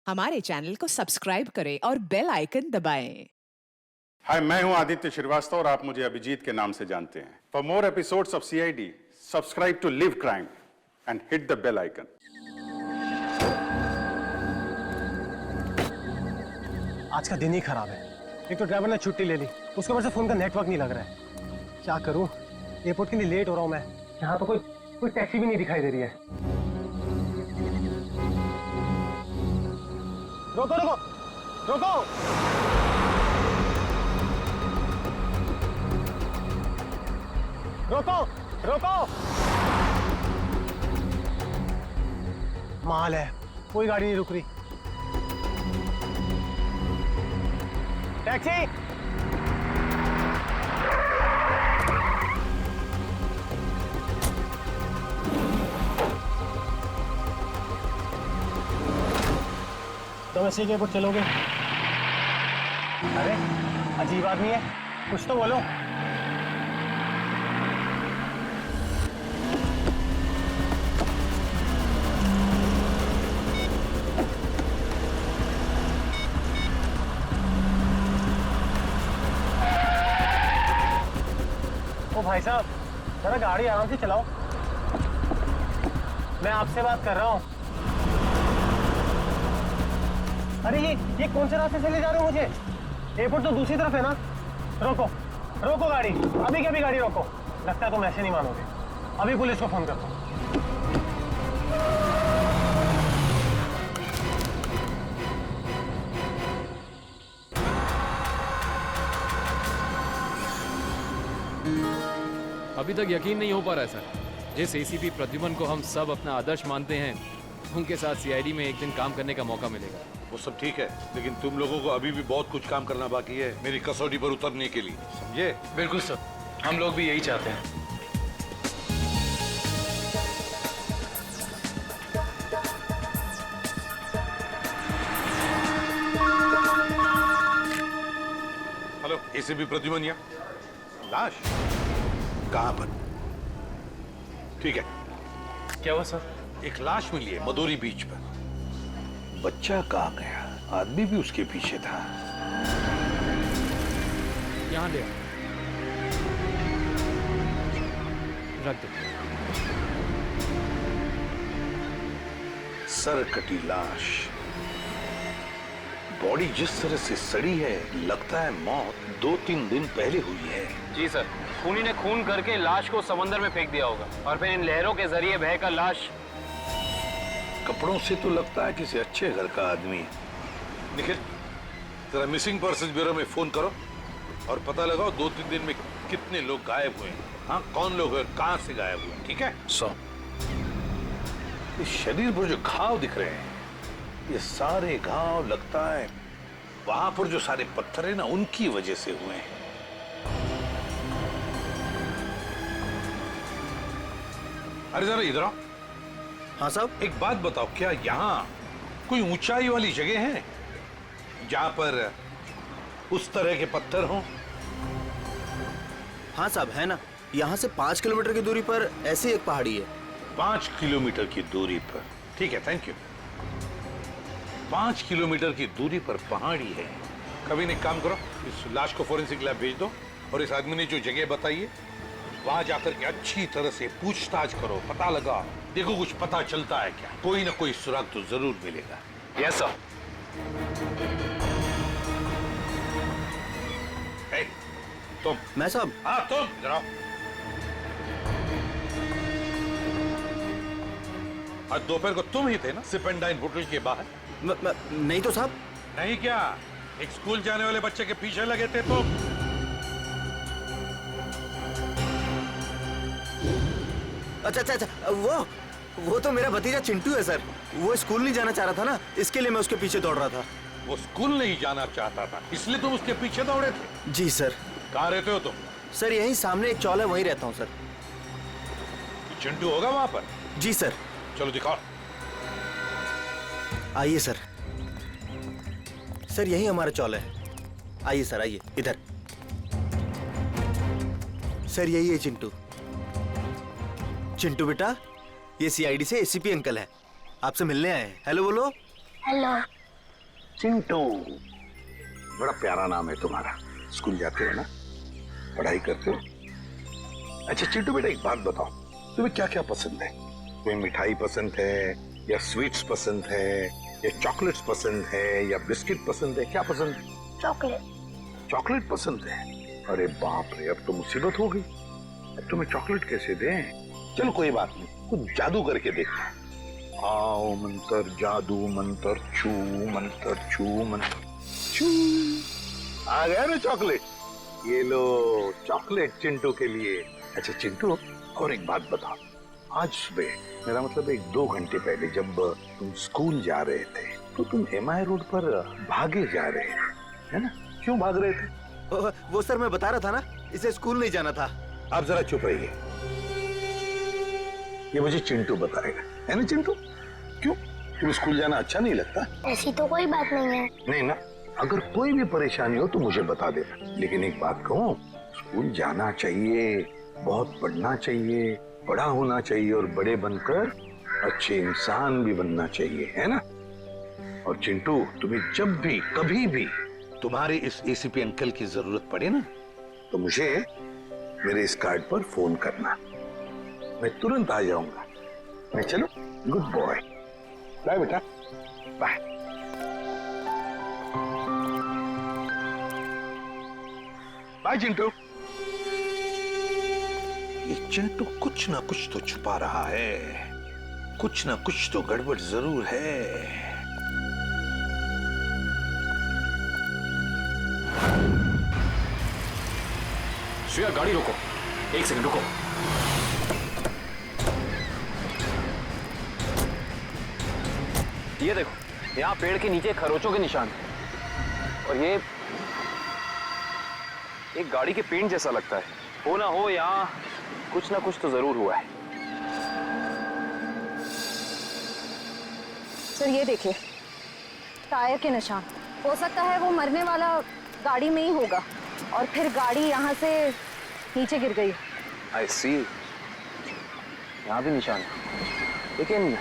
हमारे चैनल को सब्सक्राइब करें और बेल आइकन दबाएं। हाय, मैं हूं आदित्य श्रीवास्तव और आप मुझे अभिजीत के नाम से जानते हैं। For more episodes of CID, subscribe to live crime and hit the bell icon. आज का दिन ही खराब है। एक तो ड्राइवर ने छुट्टी ले ली, उसके ऊपर से फोन का नेटवर्क नहीं लग रहा है। क्या करूं? एयरपोर्ट के लिए लेट हो रहा हूं मैं। यहाँ तो कोई टैक्सी भी नहीं दिखाई दे रही है। रोको रोको रोको! रोको रोको! माल है, कोई गाड़ी नहीं रुक रही। टैक्सी! डोमेस्टिक एयरपोर्ट चलोगे? अरे अजीब आदमी है, कुछ तो बोलो। ओ भाई साहब, जरा गाड़ी आराम से चलाओ। मैं आपसे बात कर रहा हूँ। अरे ये कौन से रास्ते से ले जा रहे हो मुझे? एयरपोर्ट तो दूसरी तरफ है ना। रोको रोको गाड़ी, अभी के अभी गाड़ी रोको। लगता है तुम ऐसे नहीं मानोगे। अभी पुलिस को फोन करता हूँ। अभी तक यकीन नहीं हो पा रहा है सर। जिस एसीपी प्रद्युमन को हम सब अपना आदर्श मानते हैं, उनके साथ सीआईडी में एक दिन काम करने का मौका मिलेगा। वो सब ठीक है, लेकिन तुम लोगों को अभी भी बहुत कुछ काम करना बाकी है मेरी कसौटी पर उतरने के लिए, समझे? बिल्कुल सर, हम लोग भी यही चाहते हैं। हेलो, एसीपी प्रद्युमन यहाँ। लाश कहाँ पर? ठीक है। क्या हुआ सर? एक लाश मिली है मदोरी बीच पर। बच्चा कहाँ गया? आदमी भी उसके पीछे था। यहाँ ले रख दो। सर कटी लाश, बॉडी जिस तरह से सड़ी है, लगता है मौत 2-3 दिन पहले हुई है। जी सर, खूनी ने खून करके लाश को समंदर में फेंक दिया होगा और फिर इन लहरों के जरिए बहकर लाश। कपड़ों से तो लगता है किसी अच्छे घर का आदमी है। निखिल, जरा मिसिंग पर्सन ब्यूरो में फोन करो और पता लगाओ 2-3 दिन में कितने लोग गायब हुए हैं। हाँ, कौन लोग हैं, कहां से गायब हुए हैं, ठीक है? इस शरीर पर जो घाव दिख रहे हैं, ये सारे घाव लगता है वहां पर जो सारे पत्थर है ना, उनकी वजह से हुए हैं। अरे जरा इधर आओ। हाँ साहब। एक बात बताओ, क्या यहाँ कोई ऊंचाई वाली जगह है जहां पर उस तरह के पत्थर हों? हाँ साहब, है ना। यहाँ से 5 किलोमीटर की दूरी पर ऐसी एक पहाड़ी है। 5 किलोमीटर की दूरी पर? ठीक है, थैंक यू। 5 किलोमीटर की दूरी पर पहाड़ी है। कभी एक काम करो, इस लाश को फोरेंसिक लैब भेज दो और इस आदमी ने जो जगह बताई है वहां जाकर के अच्छी तरह से पूछताछ करो, पता लगा, देखो कुछ पता चलता है क्या। कोई ना कोई सुराग तो जरूर मिलेगा। Yes sir. तुम। मैं साहब? हाँ तुम, इधर आओ। आज दोपहर को तुम ही थे ना सिप एंड डाइन होटल के बाहर? नहीं तो साहब। नहीं क्या? एक स्कूल जाने वाले बच्चे के पीछे लगे थे तुम? अच्छा, वो तो मेरा भतीजा चिंटू है सर। वो स्कूल नहीं जाना चाह रहा था ना, इसके लिए मैं उसके पीछे दौड़ रहा था। वो स्कूल नहीं जाना चाहता था, इसलिए तुम उसके पीछे दौड़े थे? जी सर। कहाँ रहते हो तुम? सर यहीं सामने एक चौल है, वहीं रहता हूँ सर। चिंटू होगा वहां पर? जी सर। चलो दिखाओ। आइए सर। सर यही हमारा चौल है। आइए सर, आइए इधर। सर यही है चिंटू। चिंटू बेटा, ये सीआईडी से एसीपी अंकल है, आपसे मिलने आए हैं। हेलो बोलो। हेलो। चिंटू, बड़ा प्यारा नाम है तुम्हारा। स्कूल जाते हो ना, पढ़ाई करते हो? अच्छा चिंटू बेटा, एक बात बताओ, तुम्हें क्या क्या पसंद है? कोई मिठाई पसंद है, या स्वीट्स पसंद है, या चॉकलेट्स पसंद है, या बिस्किट पसंद है? क्या पसंद है? चॉकलेट। चॉकलेट पसंद है? अरे बाप रे, अब तो मुसीबत हो गई। अब तुम्हें चॉकलेट कैसे दें? चलो कोई बात नहीं, कुछ जादू करके देखते हैं। आओ मंत्र जादू, मंत्र छू, मंत्र छू, मंत्र छू। आ गया ना चॉकलेट? ये लो चॉकलेट चिंटू के लिए। अच्छा चिंटू, और एक बात बताओ, आज सुबह, मेरा मतलब 1-2 घंटे पहले जब तुम स्कूल जा रहे थे तो तुम MI रोड पर भागे जा रहे थे, है ना? क्यों भाग रहे थे? वो सर मैं बता रहा था ना, इसे स्कूल नहीं जाना था। आप जरा चुप रहिए, ये मुझे चिंटू बताएगा, है ना चिंटू? क्यों, तुम्हें स्कूल जाना अच्छा नहीं लगता? ऐसी तो कोई बात नहीं है। नहीं ना, अगर कोई भी परेशानी हो तो मुझे बता देना। लेकिन एक बात कहूँ, स्कूल जाना चाहिए, बहुत पढ़ना चाहिए, बड़ा होना चाहिए और बड़े बनकर अच्छे इंसान भी बनना चाहिए, है ना? और चिंटू, तुम्हें जब भी कभी भी तुम्हारे इस ACP अंकल की जरूरत पड़े ना, तो मुझे मेरे इस कार्ड पर फोन करना, मैं तुरंत आ जाऊंगा। मैं चलो, गुड बॉय, बाय बेटा, बाय। बाय चिंटू। ये चिंटू कुछ ना कुछ तो छुपा रहा है, कुछ ना कुछ तो गड़बड़ जरूर है। श्रेया गाड़ी रोको, 1 सेकंड रुको। ये देखो, यहाँ पेड़ के नीचे खरोचों के निशान हैं। और ये एक गाड़ी के पेंट जैसा लगता है। हो ना हो, यहाँ कुछ ना कुछ तो जरूर हुआ है। सर ये देखिए, टायर के निशान। हो सकता है वो मरने वाला गाड़ी में ही होगा और फिर गाड़ी यहाँ से नीचे गिर गई। आई सी, यहाँ भी निशान है, लेकिन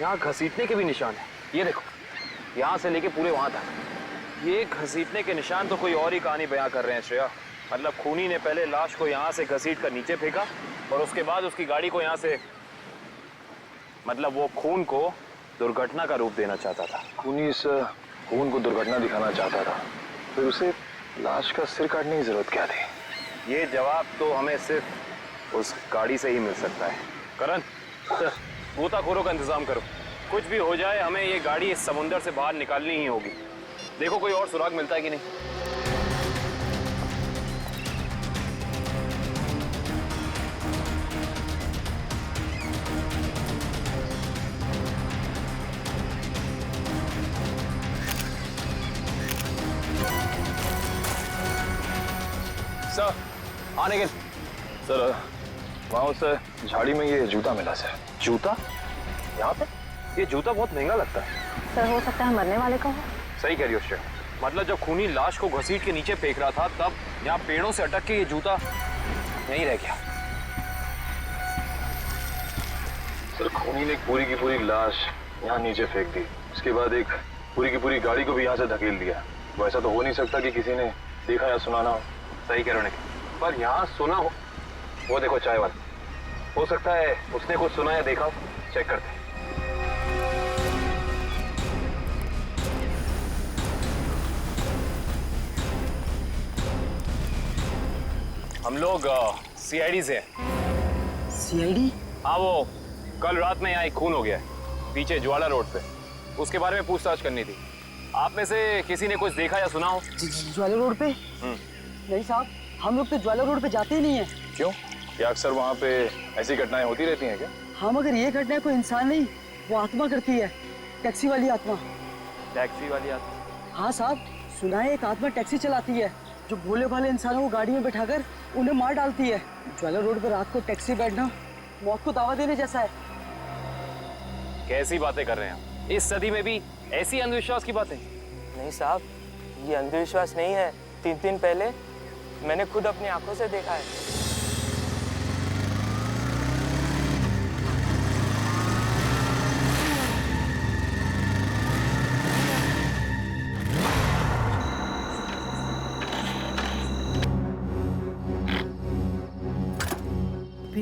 यहाँ घसीटने के भी निशान है। ये देखो, यहाँ से लेके पूरे वहां तक। ये घसीटने के निशान तो कोई और ही कहानी बयां कर रहे हैं श्रेया। मतलब खूनी ने पहले लाश को यहाँ से घसीट कर नीचे फेंका और उसके बाद उसकी गाड़ी को यहाँ से, मतलब वो खून को दुर्घटना का रूप देना चाहता था। खूनी इस खून को दुर्घटना दिखाना चाहता था, फिर उसे लाश का सिर काटने की जरूरत क्या थी? ये जवाब तो हमें सिर्फ उस गाड़ी से ही मिल सकता है। करण, गोताखोरों का इंतजाम करो। कुछ भी हो जाए, हमें ये गाड़ी इस समुंदर से बाहर निकालनी ही होगी। देखो कोई और सुराग मिलता है कि नहीं। सर, आने के सर, वहाँ उस झाड़ी में ये जूता मिला सर। जूता? यहाँ पे? ये जूता बहुत महंगा लगता है। सर हो सकता है मरने वाले का हो। सही कह रही हो श्रेया। मतलब जब खूनी लाश को घसीट के नीचे फेंक रहा था, तब यहाँ पेड़ों से अटक के ये जूता यहीं रह गया। सर खूनी ने पूरी की पूरी लाश यहाँ नीचे फेंक दी, उसके बाद एक पूरी की पूरी गाड़ी को भी यहाँ से धकेल दिया। वैसा तो हो नहीं सकता कि किसी ने देखा या सुना ना हो। सही कह रहे हो, पर यहाँ सुना हो। वो देखो चाय वाला, हो सकता है उसने कुछ सुना या देखा हो। चेक करते हैं। हम लोग CID से हैं। CID? हाँ, वो कल रात में यहाँ एक खून हो गया है पीछे ज्वाला रोड पे। उसके बारे में पूछताछ करनी थी। आप में से किसी ने कुछ देखा या सुना हो? ज्वाला रोड पे? नहीं साहब, हम लोग तो ज्वाला रोड पे जाते ही नहीं है। क्यों, क्या अक्सर वहाँ पे ऐसी घटनाएं होती रहती हैं क्या? हाँ, मगर ये घटना कोई इंसान नहीं, वो आत्मा करती है, टैक्सी वाली आत्मा। टैक्सी वाली आत्मा? हाँ साहब, सुना है एक आत्मा टैक्सी चलाती है जो भोले भाले इंसानों को गाड़ी में बैठाकर उन्हें मार डालती है। ज्वाला रोड पर रात को टैक्सी बैठना मौत को दावा देने जैसा है। कैसी बातें कर रहे हैं? इस सदी में भी ऐसी अंधविश्वास की बातें? नहीं साहब, ये अंधविश्वास नहीं है। 3 दिन पहले मैंने खुद अपनी आंखों से देखा है।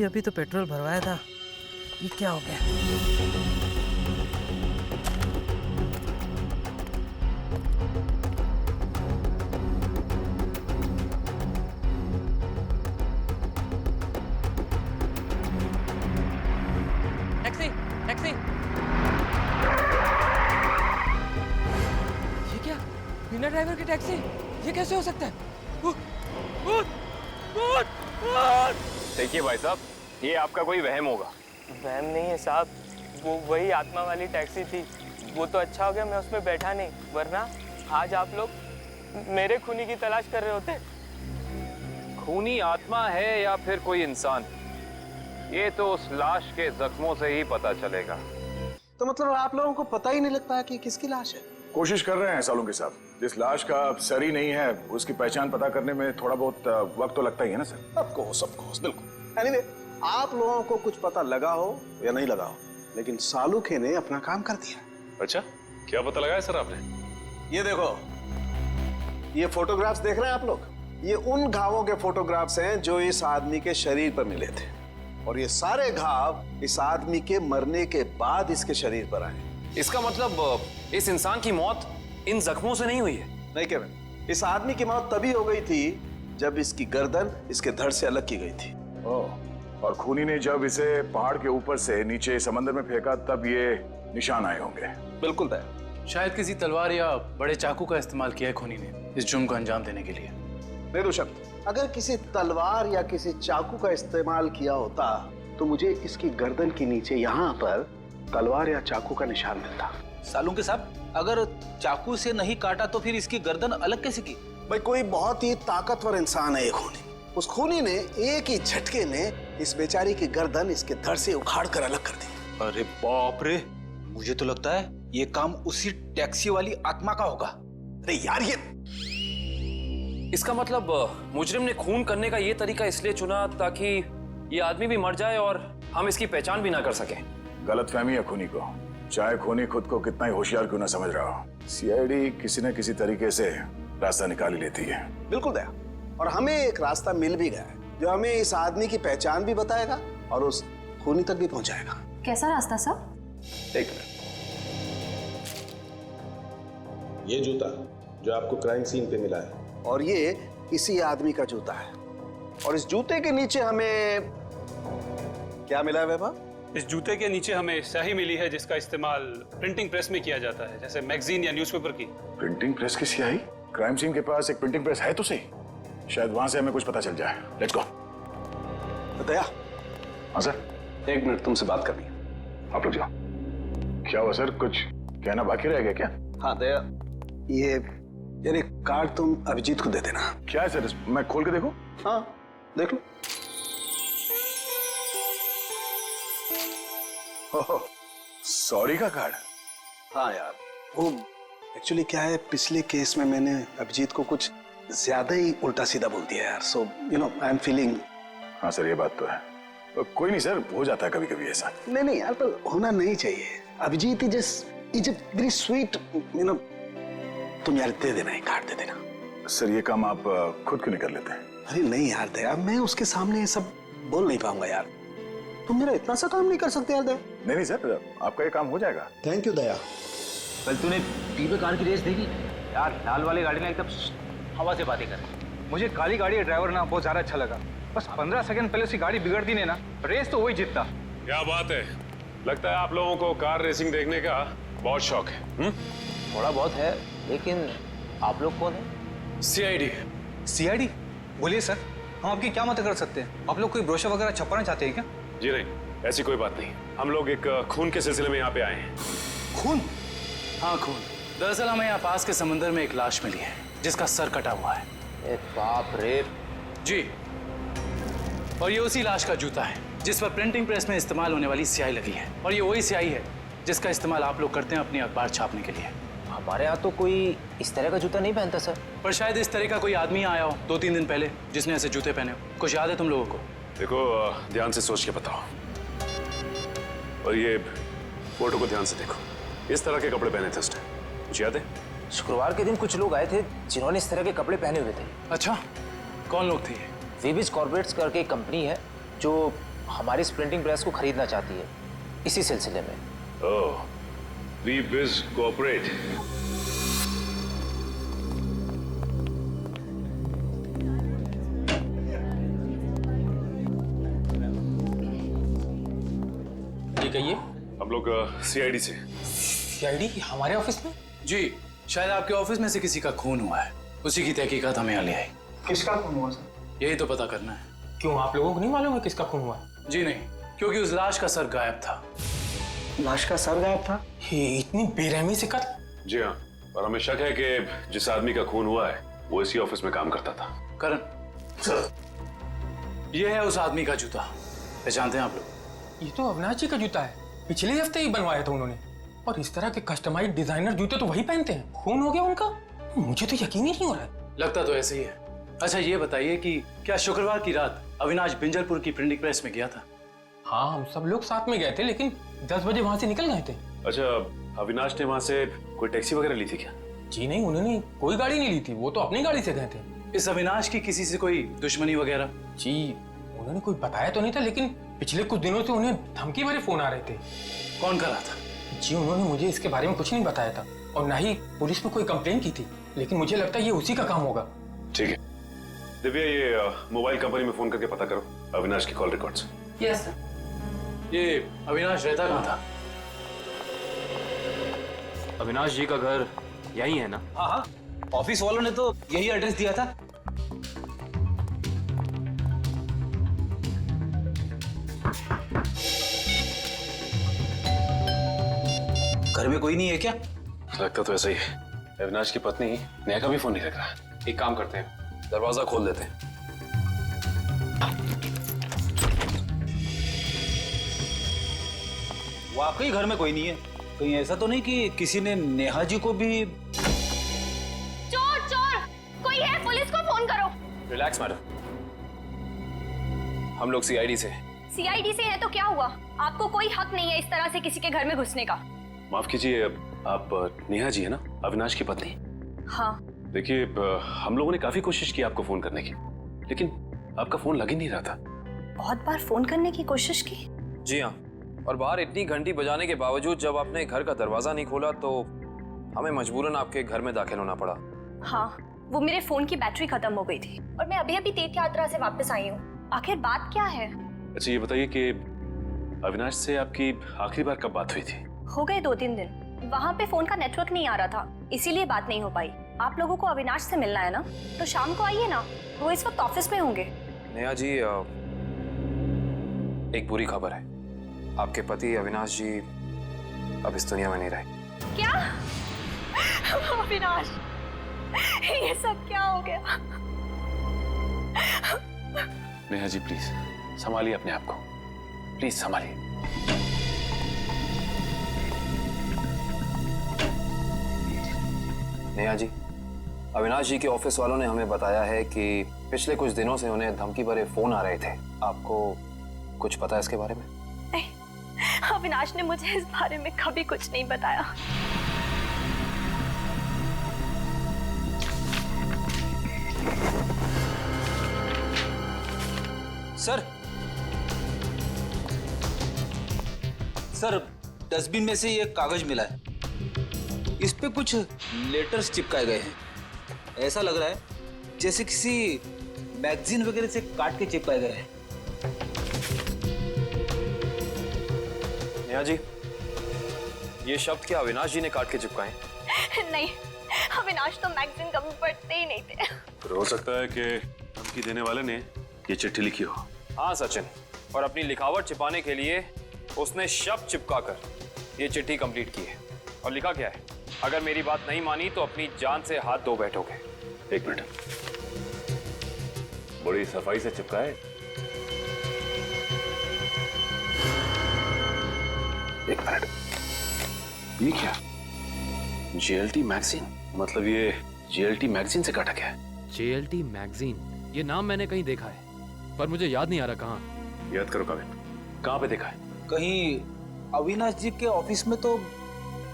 अभी अभी तो पेट्रोल भरवाया था, ये क्या हो गया? टैक्सी टैक्सी, ये क्या? बिना ड्राइवर की टैक्सी? ये कैसे हो सकता है? देखिए भाई साहब, ये आपका कोई वहम होगा। वहम नहीं है साहब, वो वही आत्मा वाली टैक्सी थी। वो तो अच्छा हो गया मैं उसमें बैठा नहीं, वरना आज आप लोग मेरे खूनी की तलाश कर रहे होते। खूनी आत्मा है या फिर कोई इंसान, ये तो उस लाश के जख्मों से ही पता चलेगा। तो मतलब आप लोगों को पता ही नहीं लगता है कि किसकी लाश है? कोशिश कर रहे हैं सालों के साथ। जिस लाश का सर ही नहीं है उसकी पहचान पता करने में थोड़ा बहुत वक्त तो लगता ही है ना सर। ऑफकोर्स बिल्कुल। एनीवे, आप लोगों को कुछ पता लगा हो या नहीं लगा हो, लेकिन सालुखे ने अपना काम कर दिया। अच्छा, क्या पता लगाया सर आपने? ये देखो, ये फोटोग्राफ्स देख रहे हैं आप लोग? ये उन घावों के फोटोग्राफ्स हैं जो इस आदमी के शरीर पर मिले थे, और ये सारे घाव इस आदमी के मरने के बाद इसके शरीर पर आए। इसका मतलब इस इंसान की मौत इन जख्मों से नहीं हुई है? नहीं केविन, इस आदमी की मौत तभी हो गई थी जब इसकी गर्दन इसके धड़ से अलग की गई थी। और खूनी ने जब इसे पहाड़ के ऊपर से नीचे समंदर में फेंका तब ये निशान आए होंगे। बिल्कुल तय। शायद किसी तलवार या बड़े चाकू का इस्तेमाल किया है खूनी ने इस जुर्म को अंजाम देने के लिए। निर्दोषक, अगर किसी तलवार या किसी चाकू का इस्तेमाल किया होता तो मुझे इसकी गर्दन के नीचे यहाँ पर तलवार या चाकू का निशान मिलता। सालुंके साहब, अगर चाकू से नहीं काटा तो फिर इसकी गर्दन अलग कैसे की? भाई, कोई बहुत ही ताकतवर इंसान है ये खूनी। उस खूनी ने एक ही झटके में इस बेचारी की गर्दन इसके धड़ से उखाड़ कर अलग कर दी। अरे बाप रे, मुझे तो लगता है ये काम उसी टैक्सी वाली आत्मा का होगा। अरे यार, ये इसका मतलब मुजरिम ने खून करने का ये तरीका इसलिए चुना ताकि ये आदमी भी मर जाए और हम इसकी पहचान भी ना कर सकें। गलतफहमी है खूनी को, चाहे खूनी खुद को कितना ही होशियार क्यों ना समझ रहा हो। सीआईडी किसी न किसी तरीके से रास्ता निकाल ही लेती है। बिल्कुल दया, और हमें एक रास्ता मिल भी गया है जो हमें इस आदमी की पहचान भी बताएगा और उस खूनी तक भी पहुंचाएगा। कैसा रास्ता साहब? एक मिनट, ये जूता जो आपको क्राइम सीन पे मिला है, और ये इसी आदमी का जूता है, और इस जूते के नीचे हमें क्या मिला है वैभव? इस जूते के नीचे हमें स्याही मिली है जिसका इस्तेमाल प्रिंटिंग प्रेस में किया जाता है, जैसे मैगजीन या न्यूज़पेपर की। प्रिंटिंग प्रेस की स्याही? क्राइम सीन के पास एक प्रिंटिंग प्रेस है तो सही, शायद वहां से हमें कुछ पता चल जाए। Let's go. दया। हाँ सर। 1 मिनट तुमसे बात करनी है। आप लोग जाओ। क्या हुआ सर, कुछ कहना बाकी रह गया क्या? हाँ दया, ये यार एक कार्ड तुम अभिजीत को दे देना। क्या है सर, मैं खोल के देखूं? हाँ देख लो। सॉरी का कार्ड? हाँ यार, वो एक्चुअली क्या है, पिछले केस में मैंने अभिजीत को कुछ ज्यादा ही उल्टा सीधा बोल दिया यार, so you know I am feeling. हाँ सर, ये बात तो है। तो कोई नहीं सर, हो जाता है कभी कभी ऐसा। नहीं यार, पर होना नहीं चाहिए। Abhijeet is very sweet, you know. तुम यार दे देना, एक कार्ड दे देना। सर ये काम आप खुद क्यों नहीं कर लेते? अरे नहीं यार दया, मैं उसके सामने ये सब बोल नहीं पाऊंगा यार। तुम मेरा इतना सा काम नहीं कर सकते यार दया। नहीं सर, आपका ये काम हो जाएगा। थैंक यू दया। कल तूने पीपे कार की रेस देखी? यार लाल वाली गाड़ी ना एकदम हवा से बातें कर। मुझे काली गाड़ी का ड्राइवर ना बहुत ज्यादा अच्छा लगा। बस 15 सेकंड पहले उसकी गाड़ी बिगड़ती नहीं ना, रेस तो वही जीतता। क्या बात है, लगता है आप लोगों को कार रेसिंग देखने का बहुत शौक है। थोड़ा बहुत है, लेकिन आप लोग कौन है? सीआईडी। सीआईडी? बोलिए सर, हम आपकी क्या मदद कर सकते हैं? आप लोग कोई ब्रोशर वगैरह छपवाना चाहते हैं क्या? जी नहीं, ऐसी कोई बात नहीं। हम लोग एक खून के सिलसिले में यहाँ पे आए हैं। खून? हाँ खून। दरअसल हमें यहाँ पास के समंदर में एक लाश मिली है जिसका सर कटा हुआ है। ए बाप रे। जी, और ये उसी लाश का जूता है जिस पर प्रिंटिंग प्रेस में इस्तेमाल होने वाली स्याही लगी है, और ये वही स्याही है जिसका इस्तेमाल आप लोग करते हैं अपनी अखबार छापने के लिए। हमारे यहाँ तो कोई इस तरह का जूता नहीं पहनता सर। पर शायद इस तरह का कोई आदमी आया हो 2-3 दिन पहले जिसने ऐसे जूते पहने हो। कुछ याद है तुम लोगों को? देखो, ध्यान से सोच के बताओ, और ये फोटो को ध्यान से देखो। इस तरह के कपड़े पहने थे उसने, कुछ याद है? शुक्रवार के दिन कुछ लोग आए थे जिन्होंने इस तरह के कपड़े पहने हुए थे। अच्छा, कौन लोग थे ये? वीबिज कॉर्पोरेट्स करके एक कंपनी है जो हमारी इस प्रिंटिंग प्रेस को खरीदना चाहती है, इसी सिलसिले में। ओह, वी बिज कोऑपरेट। ये कहिए। हम लोग सीआईडी से। सीआईडी हमारे ऑफिस में? जी, शायद आपके ऑफिस में से किसी का खून हुआ है, उसी की तहकीकात हमें यहाँ ले आई। किसका खून हुआ सर? यही तो पता करना है। क्यों, आप लोगों को नहीं मालूम है किसका खून हुआ? जी नहीं, क्योंकि उस लाश का सर गायब था। लाश का सर गायब था? ये इतनी बेरहमी से कत्ल? जी हाँ, और हमें शक है कि जिस आदमी का खून हुआ है वो इसी ऑफिस में काम करता था। करण सर, ये है उस आदमी का जूता, पहचानते हैं आप लोग? ये तो अविनाश जी का जूता है, पिछले हफ्ते ही बनवाया था उन्होंने। और इस तरह के कस्टमाइज्ड डिजाइनर जूते तो वही पहनते हैं। खून हो गया उनका? मुझे तो यकीन ही नहीं हो रहा है। लगता तो ऐसे ही है। अच्छा ये बताइए कि क्या शुक्रवार की रात अविनाश बिंजलपुर की प्रिंटिंग प्रेस में गया था? हाँ, हम सब लोग साथ में गए थे, लेकिन 10 बजे वहां से निकल गए थे। अच्छा, अविनाश ने वहां से कोई टैक्सी वगैरह ली थी क्या? जी नहीं, उन्होंने कोई गाड़ी नहीं ली थी, वो तो अपनी गाड़ी से गए थे। इस अविनाश की किसी से कोई दुश्मनी वगैरह? जी उन्होंने कोई बताया तो नहीं था, लेकिन पिछले कुछ दिनों से उन्हें धमकी भरे फोन आ रहे थे। कौन कर रहा था? जी उन्होंने मुझे इसके बारे में कुछ नहीं बताया था, और ना ही पुलिस में कोई कंप्लेन की थी, लेकिन मुझे लगता है ये उसी का काम होगा। ठीक है दिव्या, ये मोबाइल कंपनी में फोन करके पता करो अविनाश की कॉल रिकॉर्ड्स। Yes sir. ये अविनाश रहता कहाँ था? अविनाश जी का घर यही है ना? हाँ हाँ, ऑफिस वालों ने तो यही एड्रेस दिया था। घर में कोई नहीं है क्या? लगता तो ऐसा ही है। अविनाश की पत्नी नेहा का भी फोन नहीं लग रहा। एक काम करते हैं, दरवाजा खोल देते हैं। वाकई घर में कोई नहीं है। कहीं ऐसा तो नहीं कि किसी ने नेहा जी को भी? चोर चोर, कोई है, पुलिस को फोन करो। रिलैक्स मैडम, हम लोग सीआईडी से। सीआईडी से है तो क्या हुआ? आपको कोई हक नहीं है इस तरह से किसी के घर में घुसने का। माफ कीजिए, आप नेहा जी है ना, अविनाश की पत्नी? हाँ। देखिए, हम लोगों ने काफी कोशिश की आपको फोन करने की, लेकिन आपका फोन लग ही नहीं रहा था। बहुत बार फोन करने की कोशिश की? जी हाँ, और बाहर इतनी घंटी बजाने के बावजूद जब आपने घर का दरवाजा नहीं खोला तो हमें मजबूरन आपके घर में दाखिल होना पड़ा। हाँ, वो मेरे फोन की बैटरी खत्म हो गई थी और मैं अभी अभी तीर्थ यात्रा से वापस आई हूँ। आखिर बात क्या है? अच्छा ये बताइए कि अविनाश से आपकी आखिरी बार कब बात हुई थी? हो गए 2-3 दिन। वहाँ पे फोन का नेटवर्क नहीं आ रहा था, इसीलिए बात नहीं हो पाई। आप लोगों को अविनाश से मिलना है ना, तो शाम को आइए ना, वो इस वक्त ऑफिस में होंगे। नेहा जी, एक बुरी खबर है, आपके पति अविनाश जी अब इस दुनिया में नहीं रहे। क्या? अविनाश, ये सब क्या हो गया? नेहा जी प्लीज संभालिए अपने आप को, प्लीज संभालिए। नेहा जी, अविनाश जी के ऑफिस वालों ने हमें बताया है कि पिछले कुछ दिनों से उन्हें धमकी भरे फोन आ रहे थे। आपको कुछ पता है इसके बारे में? नहीं, अविनाश ने मुझे इस बारे में कभी कुछ नहीं बताया। सर, डस्टबिन में से ये कागज मिला है, इस पे कुछ लेटर्स चिपकाए गए हैं। ऐसा लग रहा है जैसे किसी मैगजीन वगैरह से काट के चिपकाए गए हैं। नेहा जी, ये शब्द क्या अविनाश जी ने काट के चिपकाए? नहीं, अविनाश तो मैगजीन कभी पढ़ते ही नहीं थे। तो हो सकता है कि धमकी देने वाले ने ये चिट्ठी लिखी हो। हाँ सचिन, और अपनी लिखावट छिपाने के लिए उसने शब्द चिपकाकर ये चिट्ठी कंप्लीट की है। और लिखा क्या है? अगर मेरी बात नहीं मानी तो अपनी जान से हाथ धो बैठोगे। एक मिनट, बड़ी सफाई से चिपकाए। एक मिनट, ये क्या? जेएलटी मैगजीन, मतलब ये जेएलटी मैगजीन से काटा गया है। जेएलटी मैगजीन, ये नाम मैंने कहीं देखा है, पर मुझे याद नहीं आ रहा कहाँ। याद करो काविन, कहाँ पे देखा है? कहीं अविनाश जी के ऑफिस में तो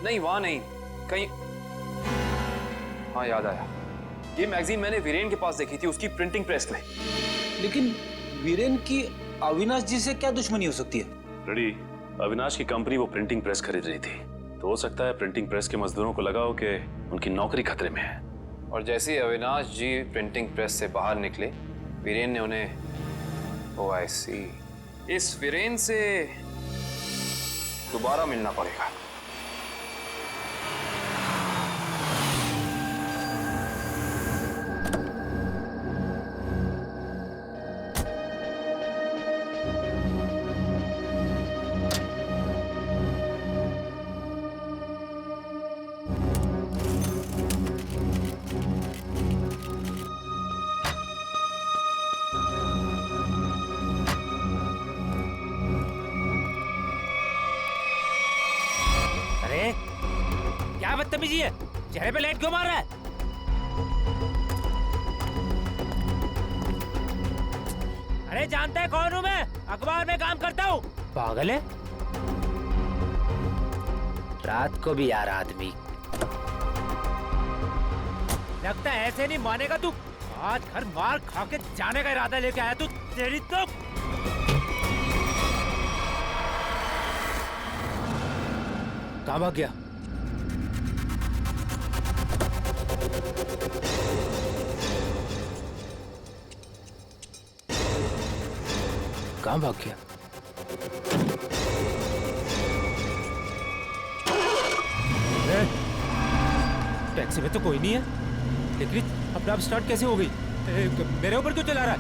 नहीं, वहां नहीं, कहीं। हाँ याद आया, ये मैगजीन मैंने वीरेन के पास देखी थी, उसकी प्रिंटिंग प्रेस में। लेकिन वीरेन की अविनाश जी से क्या दुश्मनी हो सकती है? रेडी, अविनाश की कंपनी वो प्रिंटिंग प्रेस खरीद रही थी, तो हो सकता है प्रिंटिंग प्रेस के मजदूरों को लगा हो कि उनकी नौकरी खतरे में है। और जैसे ही अविनाश जी प्रिंटिंग प्रेस से बाहर निकले, वीरेन ने उन्हें ओ आई सी, इस वीरेन से दोबारा मिलना पड़ेगा। क्या बदतमीजी है? चेहरे पे लाइट क्यों मार रहा है? अरे जानता है कौन हूँ मैं? अखबार में काम करता हूँ। पागल है? रात को भी यार आदमी। लगता है ऐसे नहीं मानेगा तू। आज घर मार खा के जाने का इरादा लेके आया तू। तेरी तो कहाँ भाग गया? कहाँ भाग गया? टैक्सी में तो कोई नहीं है, लेकिन अपने आप स्टार्ट कैसे हो गई? मेरे ऊपर क्यों चला रहा है?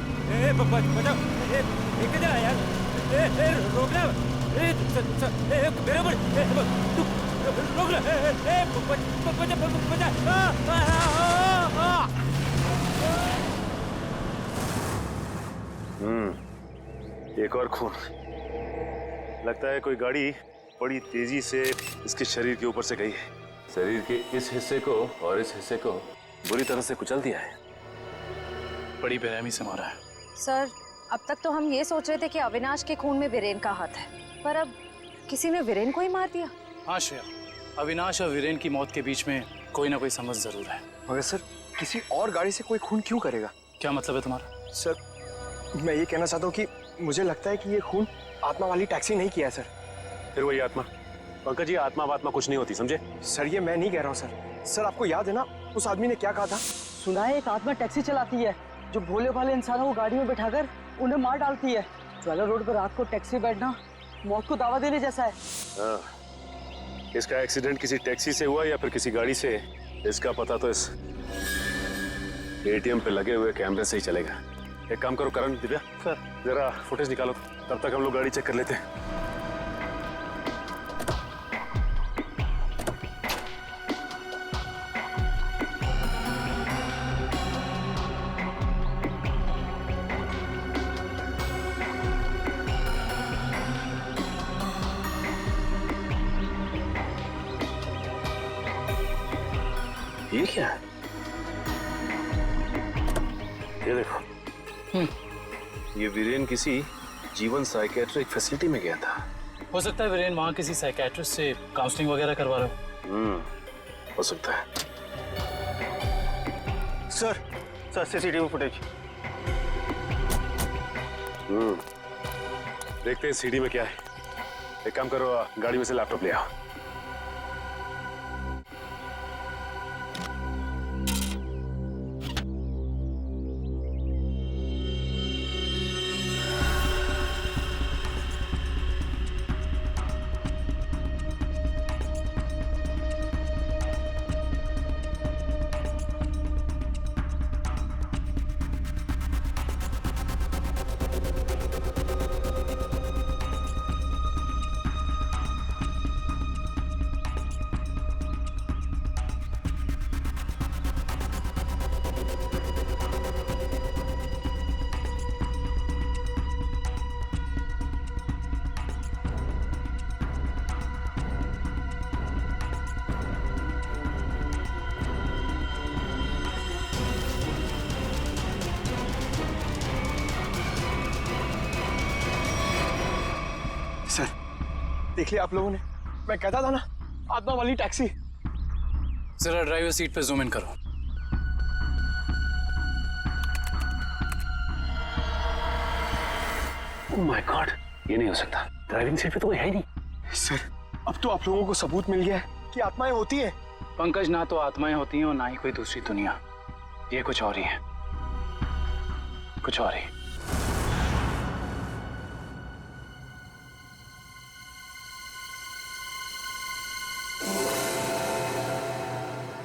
बचाओ! लेके जा यार! रोक ले! मेरे ऊपर! तू रोक ले! एक और खून। लगता है कोई गाड़ी बड़ी तेजी से इसके शरीर के ऊपर से गई है। शरीर के इस हिस्से को और इस हिस्से को बुरी तरह से कुचल दिया है। बड़ी बेरहमी से मारा है। सर, अब तक तो हम ये सोच रहे थे कि अविनाश के खून में वीरेन का हाथ है, पर अब किसी ने वीरेन को ही मार दिया। हाँ श्रेया, अविनाश और वीरेन की मौत के बीच में कोई ना कोई समझ जरूर है। मगर सर, किसी और गाड़ी से कोई खून क्यों करेगा? क्या मतलब है तुम्हारा? सर, मैं ये कहना चाहता हूँ कि मुझे लगता है कि ये खून आत्मा वाली टैक्सी नहीं किया है सर। फिर वही आत्मा? पंकज जी, आत्मा वात्मा कुछ नहीं होती, समझे? सर, ये मैं नहीं कह रहा हूँ सर। सर, आपको याद है ना उस आदमी ने क्या कहा था? सुना है एक आत्मा टैक्सी चलाती है जो भोले भाले इंसानों को गाड़ी में बैठाकर उन्हें मार डालती है। ज्वाला रोड पर रात को टैक्सी में बैठना मौत को दावा देने जैसा है। हाँ, इसका एक्सीडेंट किसी टैक्सी से हुआ या फिर किसी गाड़ी से, इसका पता तो इस एटीएम पे लगे हुए कैमरे से ही चलेगा। एक काम करो करण, दिव्या सर, जरा फुटेज निकालो, तब तक हम लोग गाड़ी चेक कर लेते हैं। ये क्या है? ये देखो, ये वीरेन किसी जीवन साइकेट्रिक फैसिलिटी में गया था। हो सकता है वीरेन वहाँ किसी साइकेट्रिस्ट से काउंसलिंग वगैरह करवा रहा हो। हो सकता है। Sir, CCTV footage. देखते हैं सीडी में क्या है। एक काम करो, गाड़ी में से लैपटॉप ले आओ। देख लिया आप लोगों ने? मैं कहता था ना, आत्मा वाली टैक्सी। जरा ड्राइवर सीट पे जूम इन करो। माय गॉड, ये नहीं हो सकता। ड्राइविंग सीट पे तो कोई है ही नहीं। सर अब तो आप लोगों को सबूत मिल गया है कि आत्माएं होती है। पंकज, ना तो आत्माएं होती हैं और ना ही कोई दूसरी दुनिया। ये कुछ और ही है, कुछ और ही।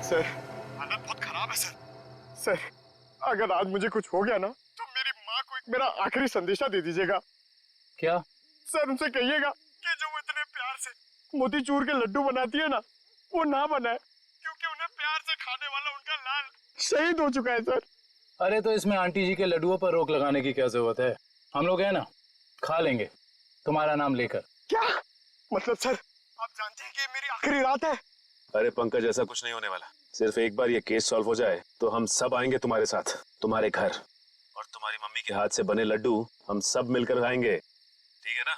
सर हालत बहुत खराब है सर। सर अगर आज मुझे कुछ हो गया ना तो मेरी माँ को एक मेरा आखिरी संदेशा दे दीजिएगा। क्या? सर उनसे कहिएगा कि जो वो इतने प्यार से मोतीचूर के लड्डू बनाती है ना, वो ना बनाए, क्योंकि उन्हें प्यार से खाने वाला उनका लाल शहीद हो चुका है सर। अरे तो इसमें आंटी जी के लड्डुओं पर रोक लगाने की क्या जरूरत है? हम लोग हैं ना, खा लेंगे तुम्हारा नाम लेकर। क्या मतलब सर, आप जानते हैं कि ये मेरी आखिरी रात है? अरे पंकज, ऐसा कुछ नहीं होने वाला। सिर्फ एक बार ये केस सॉल्व हो जाए तो हम सब आएंगे तुम्हारे साथ, तुम्हारे घर, और तुम्हारी मम्मी के हाथ से बने लड्डू हम सब मिलकर खाएंगे। ठीक है ना?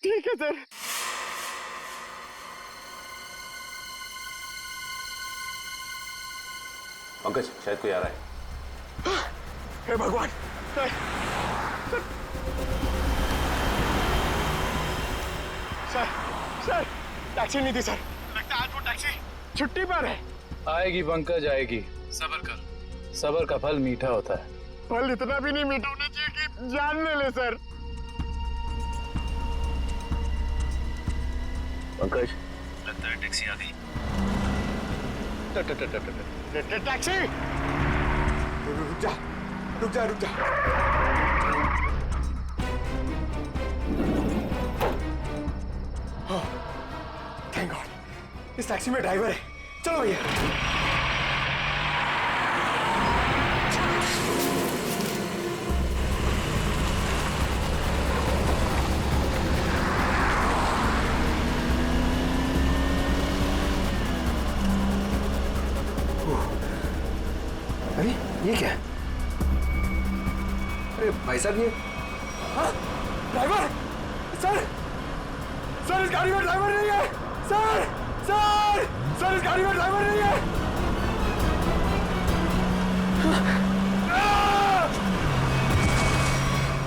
ठीक है सर। पंकज, शायद कोई आ रहा है। हे भगवान, सर सर सर टैक्सी नहीं थी सर। लगता है आज वो टैक्सी छुट्टी पर है। आएगी पंकज, आएगी। सब्र कर, सब्र का फल मीठा होता है। फल इतना भी नहीं मीठा होना चाहिए कि जान ले ले सर। पंकज, लगता है टैक्सी आ गई। टैक्सी! रुक जा, रुक जा, रुक जा। थैंक गॉड, इस टैक्सी में ड्राइवर है। चलो भैया। अरे ये क्या है? अरे भाई साहब, ये ड्राइवर! सर! सर इस गाड़ी में ड्राइवर नहीं है! सर! सर! सर इस गाड़ी में ड्राइवर नहीं है!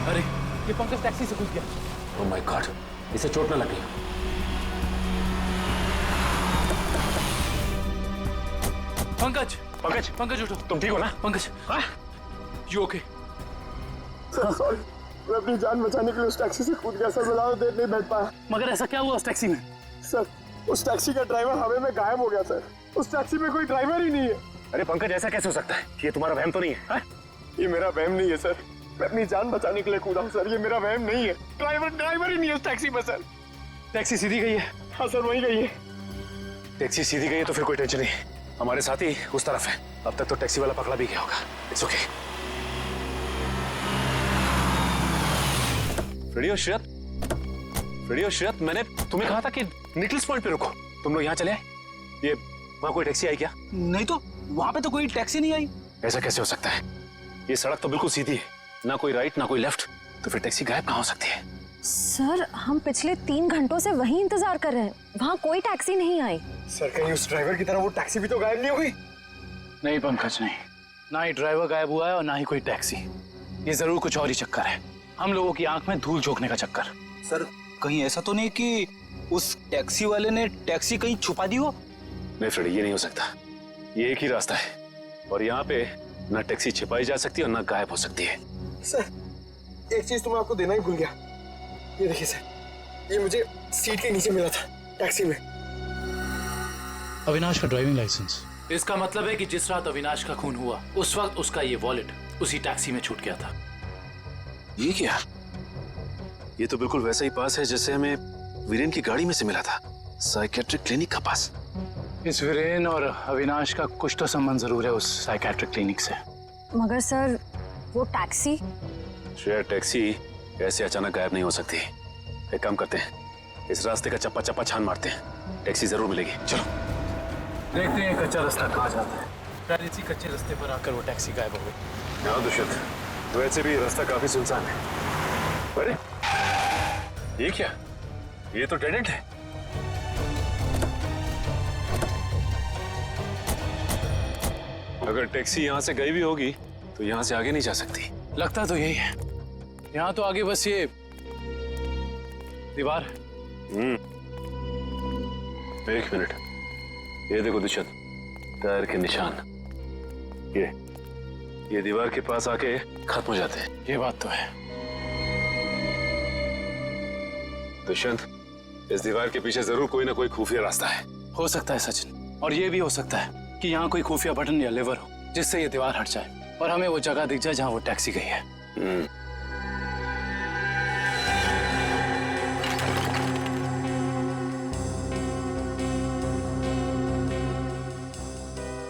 अरे ये पंकज टैक्सी से घुस गया। ओह माय गॉड, इसे चोट ना लगी। पंकज, पंकज, पंकज उठो। तुम ठीक हो ना? Pankaj, you okay? Sir sorry, मैं अपनी जान बचाने के लिए उस टैक्सी से कूद गया सर। मैं ज्यादा देर नहीं बैठ पाया। मगर ऐसा क्या हुआ उस टैक्सी में? सर उस टैक्सी का ड्राइवर हवा में गायब हो गया सर। उस टैक्सी में कोई ड्राइवर ही नहीं है। अरे पंकज, ऐसा कैसे हो सकता है? ये तुम्हारा वहम तो नहीं है? ये मेरा वहम नहीं है सर। मैं अपनी जान बचाने के लिए कूदा हूँ सर। ये मेरा वहम नहीं है। ड्राइवर ही नहीं है उस टैक्सी में सर। टैक्सी सीधी गई है? हाँ सर, वही गई है। टैक्सी सीधी गई है तो फिर कोई टेंशन नहीं। हमारे साथ ही उस तरफ है। अब तक तो टैक्सी वाला पकड़ा भी गया होगा। It's okay. फ्रेडी और श्रेयत, मैंने तुम्हें कहा था कि निकल्स पॉइंट पे रुको। तुम लोग यहाँ चले आए। ये वहाँ कोई टैक्सी आई क्या? नहीं तो, वहाँ पे तो कोई टैक्सी नहीं आई। ऐसा कैसे हो सकता है? ये सड़क तो बिल्कुल सीधी है, ना कोई राइट ना कोई लेफ्ट, तो फिर टैक्सी गायब कहाँ हो सकती है? सर हम पिछले 3 घंटों से वहीं इंतजार कर रहे हैं, वहाँ कोई टैक्सी नहीं आई। सर कहीं उस ड्राइवर की तरह वो टैक्सी भी तो गायब नहीं हो गई? नहीं पंकज, नहीं। ना ही ड्राइवर गायब हुआ है और ना ही कोई टैक्सी। ये जरूर कुछ और ही चक्कर है, हम लोगों की आंख में धूल झोंकने का चक्कर। सर कहीं ऐसा तो नहीं कि उस टैक्सी वाले ने टैक्सी कहीं छुपा दी हो? नहीं फ्रेडी, ये नहीं हो सकता। ये एक ही रास्ता है और यहाँ पे ना टैक्सी छिपाई जा सकती है और ना गायब हो सकती है। सर एक चीज तो मैं आपको देना ही भूल गया। ये देखिए सर, ये मुझे सीट के नीचे मिला था टैक्सी में। अविनाश का ड्राइविंग लाइसेंस। इसका मतलब है कि जिस रात अविनाश का खून हुआ उस वक्त उसका ये वॉलेट उसी टैक्सी में छूट गया था। ये क्या? ये तो बिल्कुल वैसा ही पास है जैसे हमें वीरेन की गाड़ी में से मिला था, साइकेट्रिक क्लिनिक का पास। इस वीरेन और अविनाश का कुछ तो संबंध जरूर है उस साइकेट्रिक क्लिनिक से। मगर सर वो टैक्सी? श्रेया, टैक्सी ऐसे अचानक गायब नहीं हो सकती। एक काम करते हैं, इस रास्ते का चप्पा चप्पा छान मारते हैं, टैक्सी जरूर मिलेगी। चलो देखते हैं कच्चा रास्ता कहाँ जाता है। शायद इसी कच्चे रास्ते पर आकर वो टैक्सी गायब हो गई। हाँ दुष्यंत, वैसे भी रास्ता काफी सुनसान है। अरे ये क्या? ये तो डेड एंड है। अगर टैक्सी यहाँ से गई भी होगी तो यहाँ से आगे नहीं जा सकती। लगता तो यही है। यहाँ तो आगे बस ये दीवार। एक मिनट, ये देखो दुष्यंत, टायर के निशान। ये दीवार के पास आके खत्म हो जाते हैं। ये बात तो है। दुष्यंत, इस दीवार के पीछे जरूर कोई ना कोई खुफिया रास्ता है। हो सकता है सचिन, और ये भी हो सकता है कि यहाँ कोई खुफिया बटन या लेवर हो जिससे ये दीवार हट जाए और हमें वो जगह दिख जाए जहाँ वो टैक्सी गई है।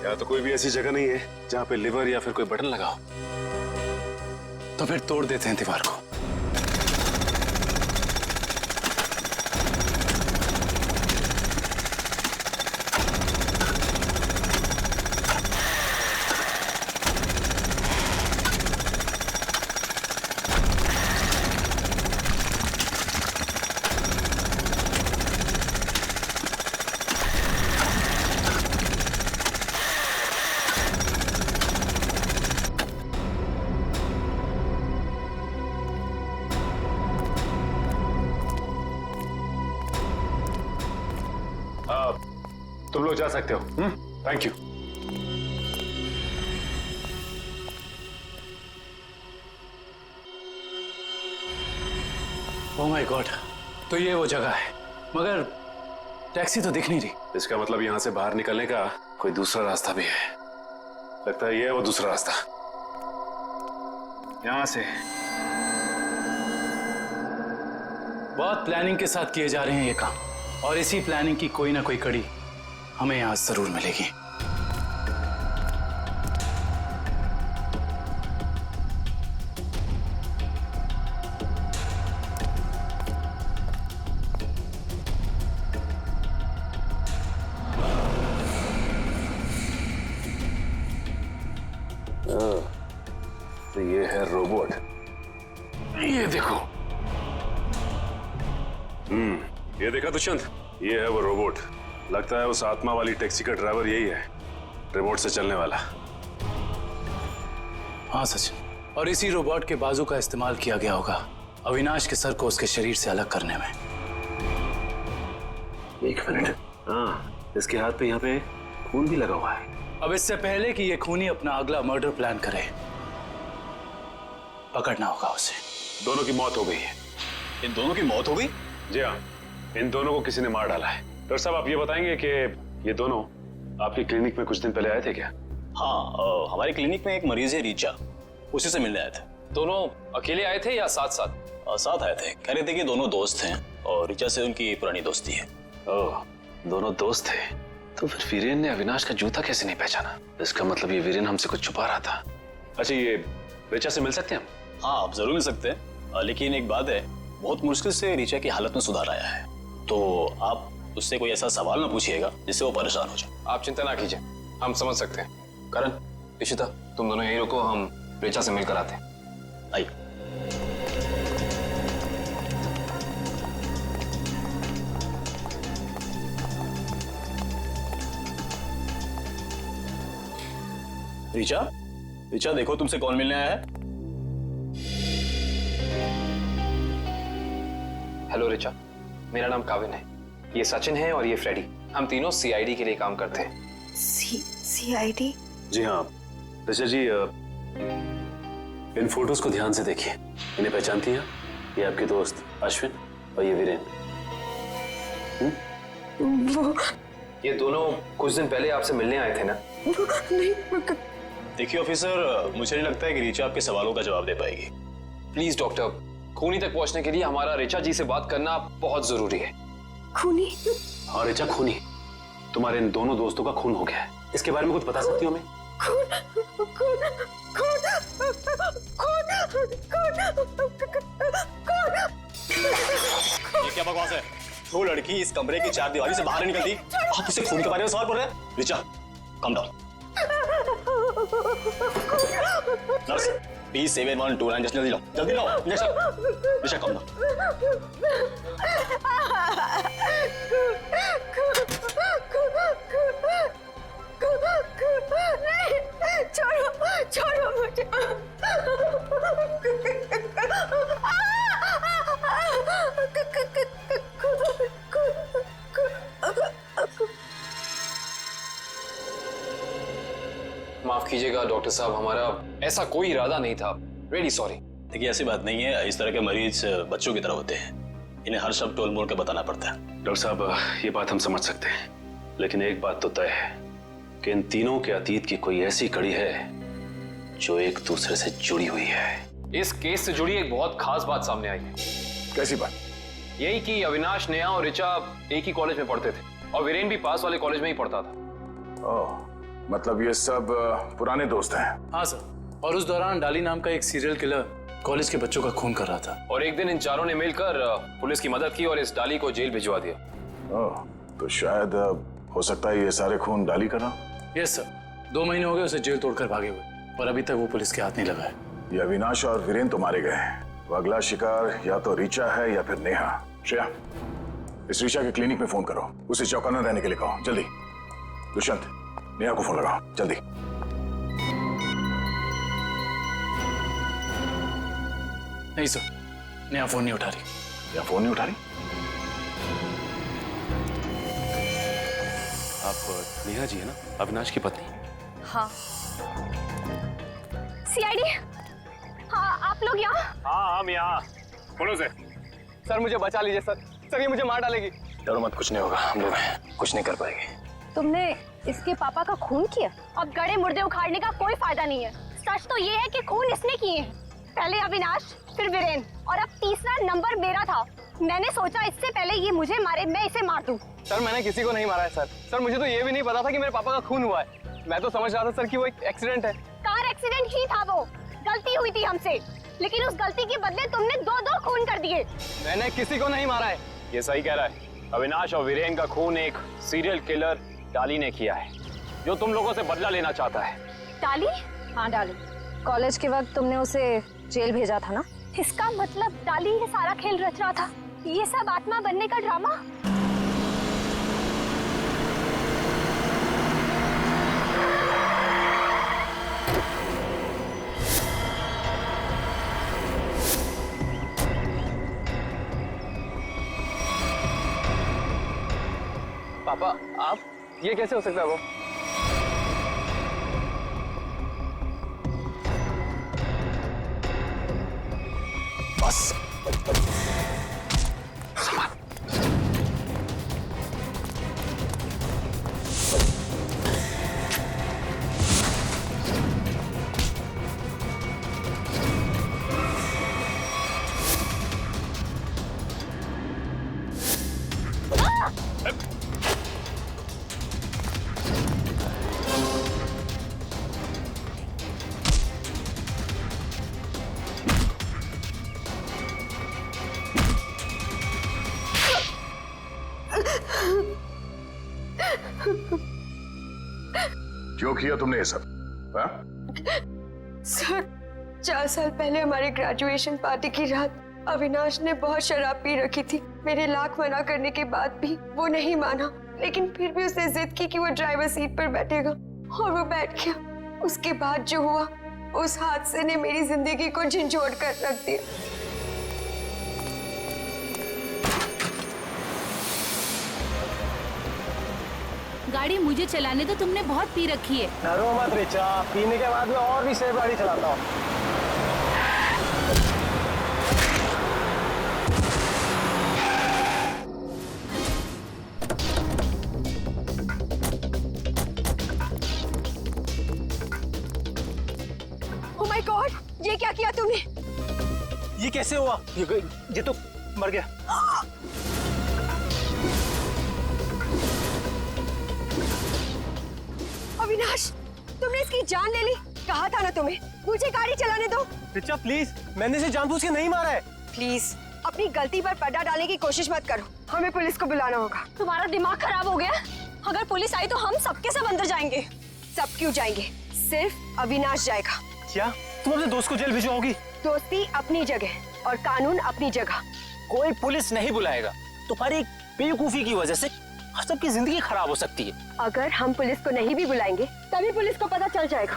या तो कोई भी ऐसी जगह नहीं है जहाँ पे लिवर या फिर कोई बटन लगा हो। तो फिर तोड़ देते हैं दीवार को। तुम लोग जा सकते हो। Thank you. Oh my God, तो ये वो जगह है, मगर टैक्सी तो दिख नहीं रही। इसका मतलब यहाँ से बाहर निकलने का कोई दूसरा रास्ता भी है। लगता है ये है वो दूसरा रास्ता। यहाँ से बहुत प्लानिंग के साथ किए जा रहे हैं ये काम, और इसी प्लानिंग की कोई ना कोई कड़ी हमें यहाँ जरूर मिलेगी। तो ये है रोबोट। ये देखो। ये देखा दुष्यंत, ये है वो रोबोट। लगता है उस आत्मा वाली टैक्सी का ड्राइवर यही है, रिमोट से चलने वाला। हाँ सचिन, और इसी रोबोट के बाजू का इस्तेमाल किया गया होगा अविनाश के सर को उसके शरीर से अलग करने में। एक मिनट, हाँ, इसके हाथ पे यहाँ पे खून भी लगा हुआ है। अब इससे पहले कि ये खूनी अपना अगला मर्डर प्लान करे, पकड़ना होगा उसे। दोनों की मौत हो गई है। इन दोनों की मौत हो गई? जी हाँ, इन दोनों को किसी ने मार डाला है। डॉक्टर साहब, आप ये बताएंगे कि ये दोनों आपकी क्लिनिक में कुछ दिन पहले आए थे क्या? हाँ, हमारी क्लिनिक में एक मरीज है रीचा, उसी से मिलने आए थे। दोनों अकेले आए थे या साथ साथ? साथ आए थे। कह रहे थे कि दोनों दोस्त हैं और रीचा से उनकी पुरानी दोस्ती है। ओह, दोनों दोस्त थे। तो फिर वीरेन ने अविनाश का जूता कैसे नहीं पहचाना? इसका मतलब ये वीरेन हमसे कुछ छुपा रहा था। अच्छा, ये रीचा से मिल सकते हैं हम? हाँ, आप जरूर मिल सकते हैं, लेकिन एक बात है, बहुत मुश्किल से रीचा की हालत में सुधार आया है, तो आप उससे कोई ऐसा सवाल ना पूछिएगा जिससे वो परेशान हो जाए। आप चिंता ना कीजिए, हम समझ सकते हैं। करण, इशिता, तुम दोनों यहीं रुको, हम रीचा से मिलकर आते हैं। आइए। रीचा, रीचा देखो तुमसे कौन मिलने आया है। हेलो रीचा, मेरा नाम काविन है, ये सचिन है और ये फ्रेडी। हम तीनों सीआईडी के लिए काम करते हैं। सीआईडी? जी हाँ ऋचा जी, इन फोटोज को ध्यान से देखिए। इन्हें पहचानती हैं? ये आपके दोस्त अश्विन और ये वीरेन। वो ये दोनों कुछ दिन पहले आपसे मिलने आए थे ना? नहीं। देखिए ऑफिसर, मुझे नहीं लगता है कि रीचा आपके सवालों का जवाब दे पाएगी। प्लीज डॉक्टर, खूनी तक पहुंचने के लिए हमारा रीचा जी से बात करना बहुत जरूरी है। खूनी? हाँ ऋचा, खूनी। तुम्हारे इन दोनों दोस्तों का खून हो गया है। इसके बारे में कुछ बता सकती हो हमें? ये क्या बकवास है? वो लड़की इस कमरे की चार दीवारी से बाहर नहीं निकलती, आप इसे खून के बारे में सवाल पूछ रहे हैं? Richa, come down. Nurse, B7129 जल्दी लो, जल्दी लो। Richa, come down. छोड़ो मुझे। माफ कीजिएगा डॉक्टर साहब, हमारा ऐसा कोई इरादा नहीं था। Really sorry. देखिए ऐसी बात नहीं है, इस तरह के मरीज बच्चों की तरह होते हैं, इन्हें हर शब्द टोल मोड़ के बताना पड़ता है। डॉक्टर साहब ये बात हम समझ सकते हैं, लेकिन एक बात तो तय है कि इन तीनों के अतीत की कोई ऐसी कड़ी है जो एक दूसरे से जुड़ी हुई है। इस केस से जुड़ी एक बहुत खास बात सामने आई है। कैसी बात? यही कि अविनाश, नेहा और ऋचा एक ही कॉलेज में पढ़ते थे और वीरेन भी पास वाले कॉलेज में ही पढ़ता था। ओह, मतलब ये सब पुराने दोस्त हैं। हाँ सर, और उस दौरान डाली नाम का एक सीरियल किलर कॉलेज के बच्चों का खून कर रहा था। और एक दिन इन चारों ने मिलकर पुलिस की मदद की और इस डाली को जेल भिजवा दिया। ओह, तो शायद हो सकता है ये सारे खून डाली कर रहा। यस सर, 2 महीने हो गए उसे जेल तोड़कर भागे हुए, पर अभी तक वो पुलिस के हाथ नहीं लगा है। ये अविनाश और वीरेन तो मारे गए हैं, वो अगला शिकार या तो ऋचा है या फिर नेहा। श्रेया, इस ऋचा के क्लिनिक में फोन करो, उसे चौकन्ना रहने के लिए कहो, जल्दी। दुष्यंत, नेहा को फोन लगाओ, जल्दी। नहीं सर, नेहा फोन नहीं उठा रही। या फोन नहीं उठा रही? आप नेहा जी है ना, अविनाश की पत्नी? हाँ। सीआईडी? हाँ, आप लोग यहाँ? हाँ, हम यहाँ। बोलो सर, मुझे बचा लीजिए सर। सर, ये मुझे मार डालेगी। डरो मत, कुछ नहीं होगा, हम लोग कुछ नहीं कर पाएंगे। तुमने इसके पापा का खून किया? अब गड़े मुर्दे उखाड़ने का कोई फायदा नहीं है। सच तो ये है कि खून इसने किए हैं। पहले अविनाश, फिर वीरेन, और अब तीसरा नंबर मेरा था। मैंने सोचा इससे पहले ये मुझे मारे, मैं इसे मार दूं। सर, मैंने किसी को नहीं मारा है सर। सर, मुझे तो ये भी नहीं पता था कि मेरे पापा का खून हुआ है। मैं तो समझ रहा था सर कि वो एक एक्सीडेंट है। कार एक्सीडेंट ही था वो, गलती हुई थी हमसे, लेकिन उस गलती के बदले तुमने 2-2 खून कर दिए। मैंने किसी को नहीं मारा है। ये सही कह रहा है। अविनाश और वीरेन का खून एक सीरियल किलर डाली ने किया है, जो तुम लोगों से बदला लेना चाहता है। डाली? हाँ, डाली। कॉलेज के वक्त तुमने उसे जेल भेजा था ना? इसका मतलब डाली ये सारा खेल रच रहा था। ये सब आत्मा बनने का ड्रामा। पापा, आप? ये कैसे हो सकता है? वो बस क्यों किया तुमने ये सब? सर, 4 साल पहले हमारी ग्रेजुएशन पार्टी की रात अविनाश ने बहुत शराब पी रखी थी। मेरे लाख मना करने के बाद भी वो नहीं माना, लेकिन फिर भी उसने जिद की कि वो ड्राइवर सीट पर बैठेगा, और वो बैठ गया। उसके बाद जो हुआ, उस हादसे ने मेरी जिंदगी को झंझोड़ कर रख दिया। गाड़ी मुझे चलाने तो तुमने बहुत पी रखी है। डरो मत ऋचा, पीने के बाद मैं और भी सेफ गाड़ी चलाता हूँ। Oh my God, ये क्या किया तुमने? ये कैसे हुआ? ये तो मर गया। अविनाश, तुमने इसकी जान ले ली। कहा था ना तुम्हें, मुझे गाड़ी चलाने दो। ऋचा प्लीज, मैंने इसे जानबूझ के नहीं मारा है। प्लीज, अपनी गलती पर पर्दा डालने की कोशिश मत करो। हमें पुलिस को बुलाना होगा। तुम्हारा दिमाग खराब हो गया? अगर पुलिस आई तो हम सबके सब अंदर जाएंगे। सब क्यों जाएंगे? सिर्फ अविनाश जाएगा। क्या तुम अपने दोस्त को जेल भिजवाओगी? दोस्ती अपनी जगह और कानून अपनी जगह। कोई पुलिस नहीं बुलाएगा। तुम्हारी बेवकूफी की वजह से सबकी जिंदगी खराब हो सकती है। अगर हम पुलिस को नहीं भी बुलाएंगे तभी पुलिस को पता चल जाएगा।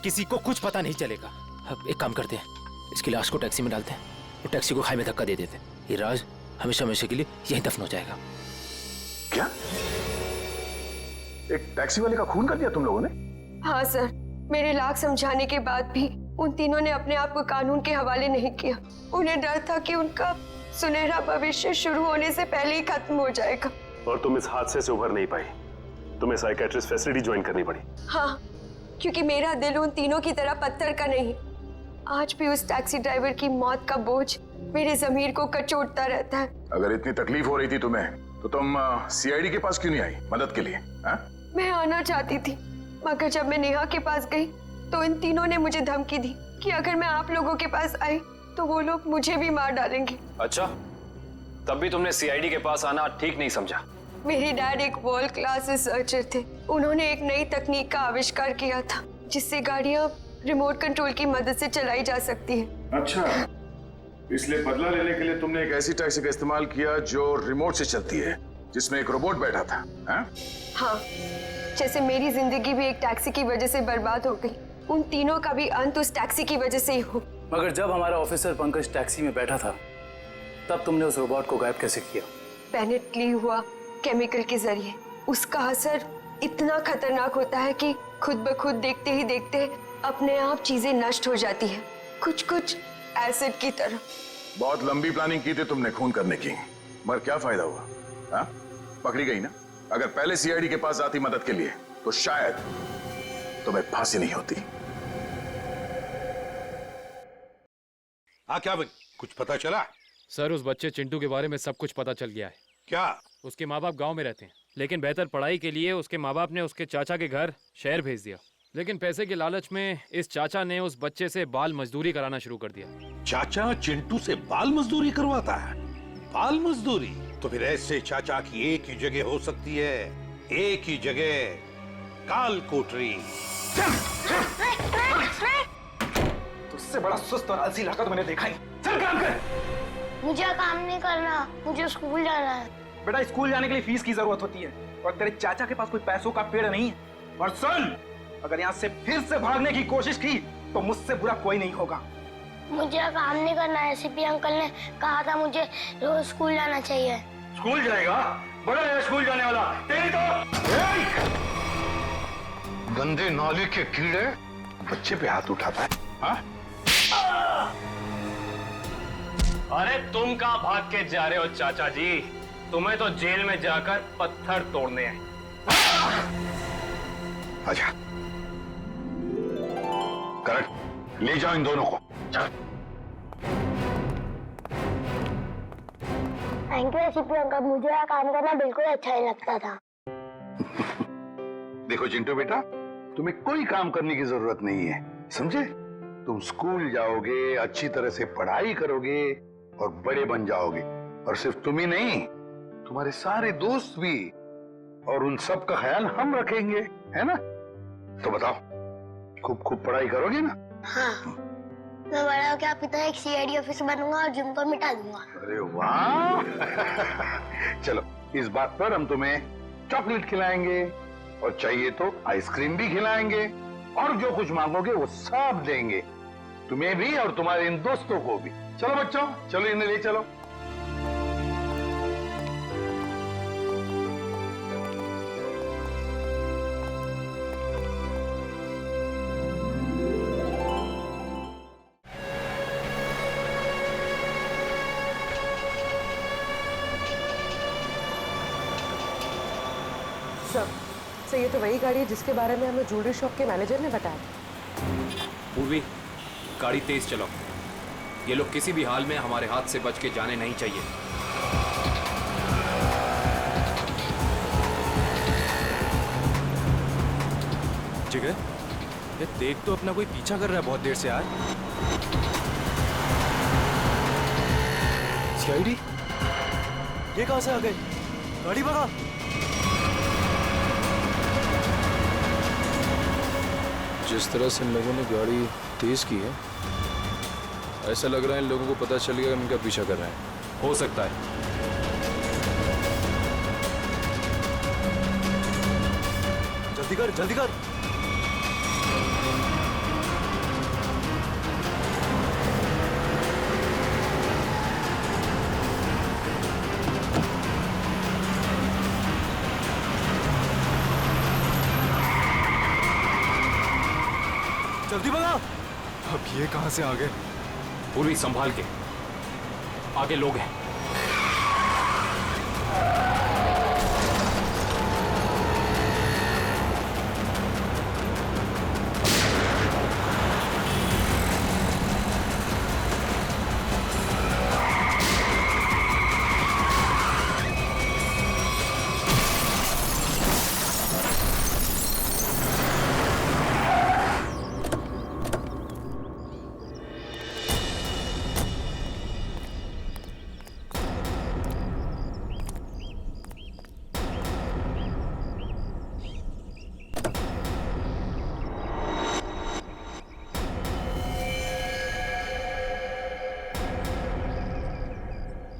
किसी को कुछ पता नहीं चलेगा। अब एक काम करते हैं, इसकी लाश को टैक्सी में डालते हैं और टैक्सी को खाई में धक्का दे देते हैं। ये राज हमेशा हमेशा के लिए यहीं दफन हो जाएगा। क्या? एक टैक्सी वाले का खून कर दिया तुम लोगों ने? हाँ सर, मेरे लाख समझाने के बाद भी उन तीनों ने अपने आप को कानून के हवाले नहीं किया। उन्हें डर था कि उनका सुनहरा भविष्य शुरू होने से पहले ही खत्म हो जाएगा। और तुम इस हादसे से उभर नहीं पाई, तुम्हें साइकेट्रिस्ट फैसिलिटी ज्वाइन करनी पड़ी। हाँ, क्योंकि मेरा दिल उन तीनों की तरह पत्थर का नहीं। आज भी उस टैक्सी ड्राइवर की मौत का बोझ मेरे जमीर को कचोटता रहता है। अगर इतनी तकलीफ हो रही थी तुम्हें, तो तुम सीआईडी के पास क्यों नहीं आई मदद के लिए? हा? मैं आना चाहती थी, मगर जब मैं नेहा के पास गई तो इन तीनों ने मुझे धमकी दी कि अगर मैं आप लोगों के पास आई तो वो लोग मुझे भी मार डालेंगे। अच्छा, तब भी तुमने सीआईडी के पास आना ठीक नहीं समझा? मेरे डैड एक वर्ल्ड क्लास रिसर्चर थे। उन्होंने एक नई तकनीक का आविष्कार किया था जिससे गाड़ियां रिमोट कंट्रोल की मदद से चलाई जा सकती है। अच्छा, इसलिए बदला लेने के लिए तुमने एक ऐसी टैक्सी का इस्तेमाल किया जो रिमोट से चलती है, जिसमें एक रोबोट बैठा था। हाँ, जैसे मेरी जिंदगी भी एक टैक्सी की वजह से बर्बाद हो गई, उन तीनों का भी अंत उस टैक्सी की वजह से ही हो। मगर जब हमारा ऑफिसर पंकज टैक्सी में बैठा था, तब तुमने उस रोबोट को गायब कैसे किया? पेनेट ली हुआ केमिकल के जरिए। उसका असर इतना खतरनाक होता है कि खुद ब खुद देखते ही देखते अपने आप चीजें नष्ट हो जाती है, कुछ कुछ एसिड की तरह। बहुत लंबी प्लानिंग की थी तुमने खून करने की, मगर क्या फायदा हुआ? हा? पकड़ी गई ना। अगर पहले सीआईडी के पास आती मदद के लिए तो शायद तुम्हें फांसी नहीं होती। क्या बन, कुछ पता चला? सर, उस बच्चे चिंटू के बारे में सब कुछ पता चल गया है। क्या? उसके माँ बाप गांव में रहते हैं, लेकिन बेहतर पढ़ाई के लिए उसके माँ बाप ने उसके चाचा के घर शहर भेज दिया। लेकिन पैसे के लालच में इस चाचा ने उस बच्चे से बाल मजदूरी कराना शुरू कर दिया। चाचा चिंटू से बाल मजदूरी करवाता है? बाल मजदूरी? तो फिर ऐसे चाचा की एक ही जगह हो सकती है, एक ही जगह, काल कोठरी। तुझसे बड़ा सुस्त और आलसी लड़का तो मैंने देखा नहीं। चल काम कर। मुझे काम नहीं करना, मुझे स्कूल जाना है। बेटा, स्कूल जाने के लिए फीस की जरूरत होती है और तेरे चाचा के पास कोई पैसों का पेड़ नहीं है। और सुन, अगर यहाँ से फिर से भागने की कोशिश की तो मुझसे बुरा कोई नहीं होगा। मुझे काम नहीं करना है। सीपी अंकल ने कहा था मुझे रोज स्कूल जाना चाहिए। स्कूल जाएगा? बड़ा है स्कूल जाने वाला। तेरी तो गंदे नाले के कीड़े बच्चे पे हाथ उठाता है। हाँ? अरे तुम कहाँ भाग के जा रहे हो चाचा जी? तुम्हें तो जेल में जाकर पत्थर तोड़ने हैं। आजा, करेक्ट, ले जाओ इन दोनों को। थैंक यू सीपी अंकल, मुझे यहाँ काम करना बिल्कुल अच्छा नहीं लगता था। देखो चिंटू बेटा, तुम्हें कोई काम करने की जरूरत नहीं है, समझे? तुम स्कूल जाओगे, अच्छी तरह से पढ़ाई करोगे और बड़े बन जाओगे। और सिर्फ तुम ही नहीं, तुम्हारे सारे दोस्त भी, और उन सब का ख्याल हम रखेंगे, है ना? तो बताओ, खूब खूब पढ़ाई करोगे ना? हाँ, मैं बड़ा होकर आपकी तरह एक सीआईडी ऑफिसर बनूंगा और जिम को मिटा दूंगा। अरे वाह! चलो, इस बात पर हम तुम्हें चॉकलेट खिलाएंगे और चाहिए तो आइसक्रीम भी खिलाएंगे, और जो कुछ मांगोगे वो सब देंगे, तुम्हें भी और तुम्हारे इन दोस्तों को भी। चलो बच्चों, चलो इन्हें ले चलो। सर, ये तो वही गाड़ी है जिसके बारे में हमें ज्वेलरी शॉप के मैनेजर ने बताया। पूर्वी, गाड़ी तेज चलाओ। ये लोग किसी भी हाल में हमारे हाथ से बच के जाने नहीं चाहिए। जिगर, ये देख तो अपना कोई पीछा कर रहा है बहुत देर से यार। सीआईडी? ये कहां से आ गए? गाड़ी भगा। जिस तरह से इन लोगों ने गाड़ी तेज की है, ऐसा लग रहा है इन लोगों को पता चल गया इनका पीछा कर रहे हैं। हो सकता है। जल्दी कर, जल्दी कर। जल्दी भगाओ। अब ये कहां से आ गए? पूरी संभाल के, आगे लोग हैं।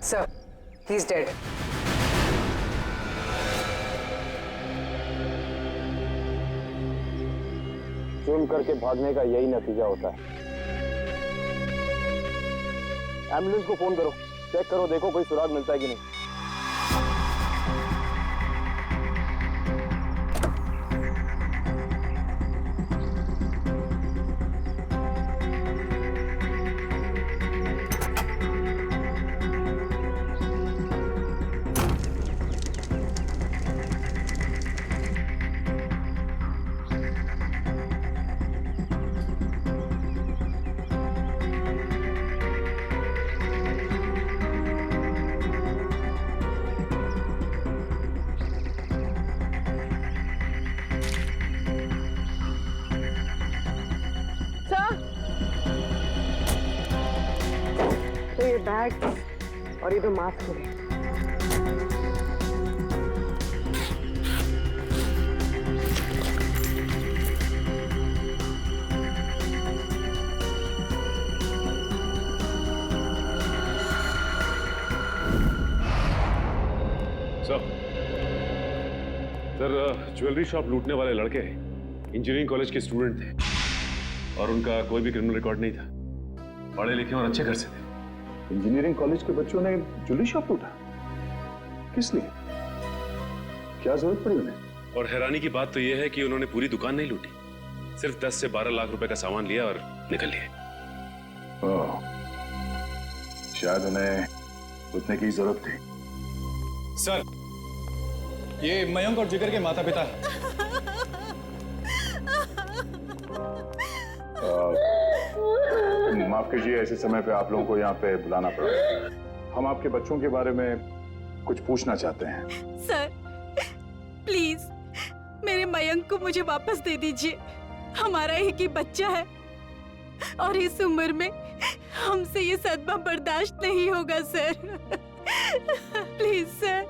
Sir, he's dead. जुर्म करके भागने का यही नतीजा होता है। एम्बुलेंस को फोन करो, चेक करो, देखो कोई सुराग मिलता है कि नहीं। तो ये बैग और ये 2 मास्क मिले। सर, ज्वेलरी शॉप लूटने वाले लड़के इंजीनियरिंग कॉलेज के स्टूडेंट थे और उनका कोई भी क्रिमिनल रिकॉर्ड नहीं था। पढ़े लिखे और अच्छे घर से थे। इंजीनियरिंग कॉलेज के बच्चों ने ज्वेलरी शॉप लूटा? किस लिए? क्या जरूरत पड़ी उन्हें? और हैरानी की बात तो यह है कि उन्होंने पूरी दुकान नहीं लूटी, सिर्फ 10 से 12 लाख रुपए का सामान लिया और निकल लिए। ओह, शायद उन्हें उतने की जरूरत थी। सर, ये मयंक और जिगर के माता पिता हैं। माफ कीजिए, ऐसे समय पे आप लोगों को यहाँ पे बुलाना पड़ा। हम आपके बच्चों के बारे में कुछ पूछना चाहते हैं। सर, प्लीज मेरे मयंक को मुझे वापस दे दीजिए। हमारा एक ही बच्चा है और इस उम्र में हमसे ये सदमा बर्दाश्त नहीं होगा सर। प्लीज सर,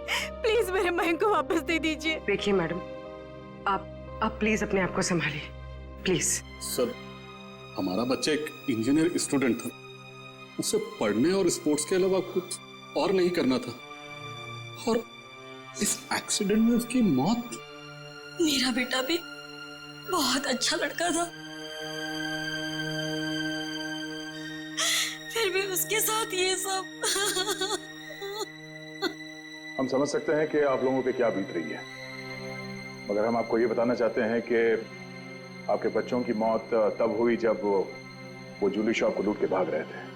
प्लीज मेरे मयंक को वापस दे दीजिए। देखिए मैडम, आप प्लीज अपने आप को संभालिए, प्लीज। सर, हमारा बच्चा एक इंजीनियर स्टूडेंट था, उसे पढ़ने और स्पोर्ट्स के अलावा कुछ और नहीं करना था, और इस एक्सीडेंट में उसकी मौत। मेरा बेटा भी बहुत अच्छा लड़का था, फिर भी उसके साथ ये सब। हम समझ सकते हैं कि आप लोगों पे क्या बीत रही है, मगर हम आपको ये बताना चाहते हैं कि आपके बच्चों की मौत तब हुई जब वो ज्वेलरी शॉप को लूट के भाग रहे थे।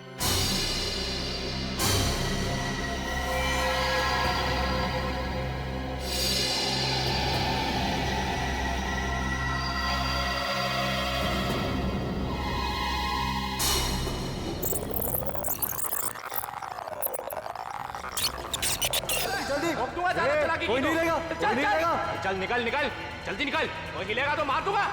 कोई नहीं लेगा, कोई नहीं लेगा। चल निकल निकल, जल्दी निकल, कोई मिलेगा तो मार दूंगा।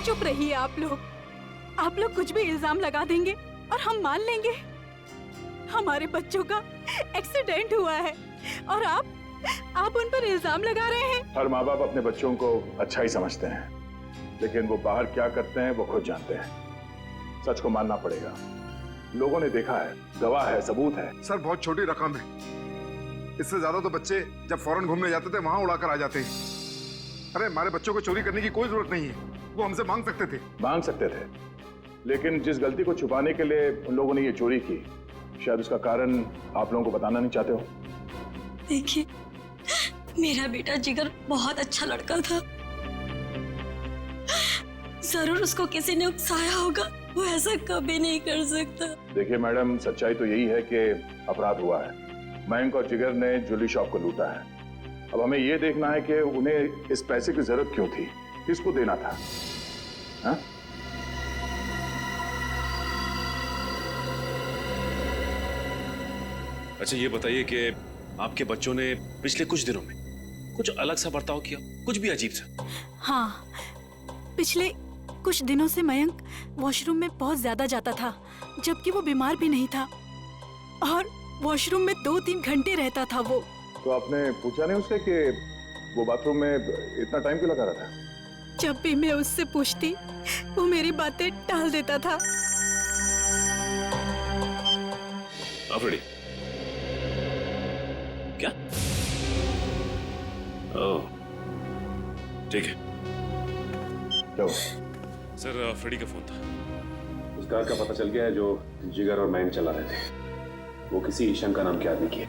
चुप रहिए आप लोग कुछ भी इल्जाम लगा देंगे और हम मान लेंगे। हमारे बच्चों का एक्सीडेंट हुआ है और आप उन पर इल्जाम लगा रहे हैं। हर माँ बाप अपने बच्चों को अच्छा ही समझते हैं, लेकिन वो बाहर क्या करते हैं वो खुद जानते हैं। सच को मानना पड़ेगा, लोगों ने देखा है, गवाह है, सबूत है। सर, बहुत छोटी रकम है, इससे ज्यादा तो बच्चे जब फॉरेन घूमने जाते थे वहां उड़ाकर आ जाते। अरे हमारे बच्चों को चोरी करने की कोई जरूरत नहीं है, वो हमसे मांग सकते थे। मांग सकते थे, लेकिन जिस गलती को छुपाने के लिए उन लोगों ने ये चोरी की, शायद उसका कारण आप लोगों को बताना नहीं चाहते हो। देखिए, मेरा बेटा जिगर बहुत अच्छा लड़का था। जरूर उसको किसी ने उकसाया होगा, वो ऐसा कभी नहीं कर सकता। देखिए मैडम, सच्चाई तो यही है कि अपराध हुआ है। मयंक और जिगर ने ज्वेलरी शॉप को लूटा है। अब हमें यह देखना है कि उन्हें इस पैसे की जरूरत क्यों थी, किसको देना था। हा? अच्छा ये बताइए कि आपके बच्चों ने पिछले कुछ दिनों में कुछ अलग सा बर्ताव किया, कुछ भी अजीब सा? हाँ, पिछले कुछ दिनों से मयंक वॉशरूम में बहुत ज्यादा जाता था, जबकि वो बीमार भी नहीं था, और वॉशरूम में 2-3 घंटे रहता था वो। तो आपने पूछा नहीं उससे कि वो बाथरूम में इतना टाइम क्यों लगा रहा था? जब भी मैं उससे पूछती, वो मेरी बातें टाल देता था। अफ्रीदी, क्या? ओह, ठीक है। क्या सर, अफ्रीदी का फोन था। उस कार का पता चल गया है जो जिगर और मयंक चला रहे थे। वो किसी ईशन का नाम के आदमी की है।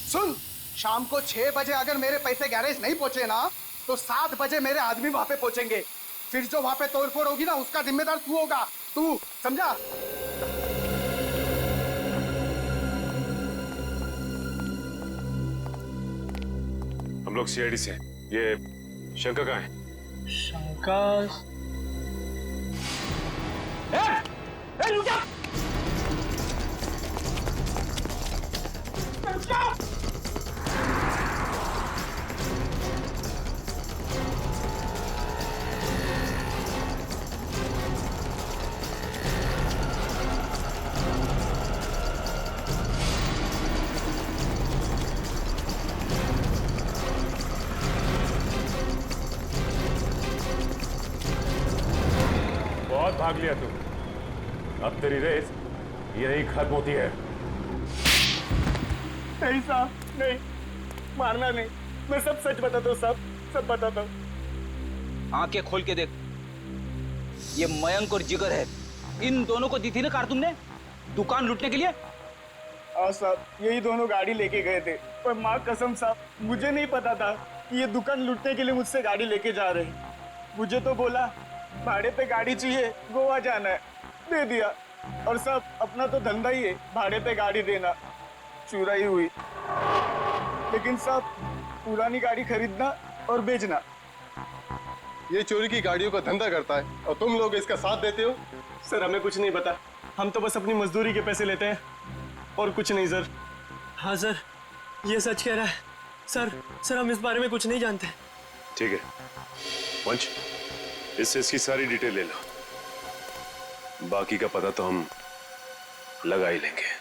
सुन, शाम को 6 बजे अगर मेरे पैसे गैरेज नहीं पहुंचे ना, तो 7 बजे मेरे आदमी वहां पे पहुंचेंगे। फिर जो वहां पे तोड़फोड़ होगी ना, उसका जिम्मेदार तू होगा। तू समझा? हम लोग सीआईडी से हैं। ये शंकर कहाँ है? शंकर? रुक जा! बहुत भाग लिया तू, अब तेरी रेस यही खत्म होती है। नहीं साहब, नहीं, मारना नहीं। मैं सब सच बताता हूँ साहब, सब बताता हूँ। आंखें खोल के देख, ये मयंक और जिगर है। इन दोनों को दी थी ना कार तुमने दुकान लूटने के लिए? हाँ साहब, यही दोनों गाड़ी लेके गए थे, पर माँ कसम साहब, मुझे नहीं पता था कि ये दुकान लूटने के लिए मुझसे गाड़ी लेके जा रहे हैं। मुझे तो बोला भाड़े पे गाड़ी चाहिए, गोवा जाना है, दे दिया। और साहब, अपना तो धंधा ही है भाड़े पे गाड़ी देना। चुराई हुई, लेकिन साहब पुरानी गाड़ी खरीदना और बेचना। ये चोरी की गाड़ियों का धंधा करता है और तुम लोग इसका साथ देते हो। सर हमें कुछ नहीं पता, हम तो बस अपनी मजदूरी के पैसे लेते हैं और कुछ नहीं सर। हाँ सर, ये सच कह रहा है। सर हम इस बारे में कुछ नहीं जानते। ठीक है पंच, इसकी सारी डिटेल ले लो, बाकी का पता तो हम लगा ही लेंगे।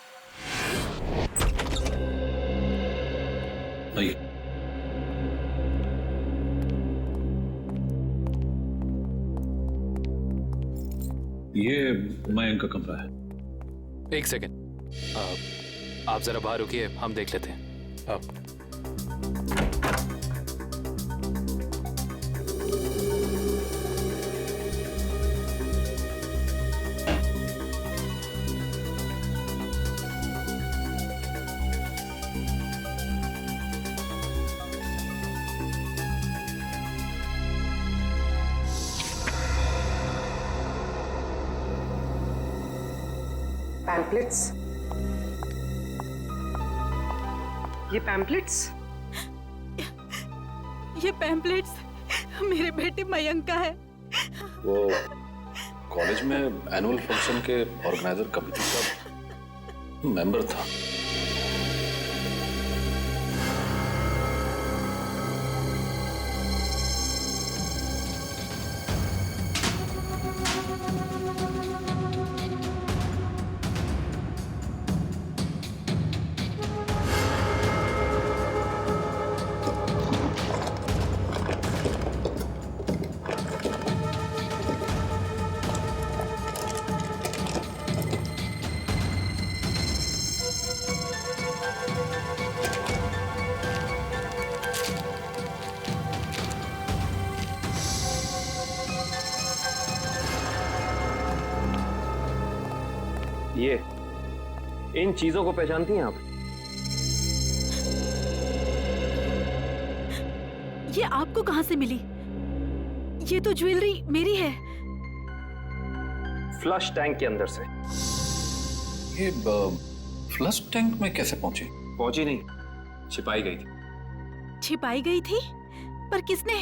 आइए। ये मयंक का कमरा है। एक सेकेंड, आप जरा बाहर रुकिए, हम देख लेते हैं। आप पैम्पलेट्स, ये पैम्पलेट्स? ये पैम्पलेट्स मेरे बेटे मयंक का है। वो कॉलेज में एनुअल फंक्शन के ऑर्गेनाइजर कमेटी का मेंबर था। ये इन चीजों को पहचानती हैं आप? ये आपको कहाँ से मिली? ये तो ज्वेलरी मेरी है। फ्लश टैंक के अंदर से। ये फ्लश टैंक में कैसे पहुंची? पहुंची नहीं, छिपाई गई थी। छिपाई गई थी? पर किसने?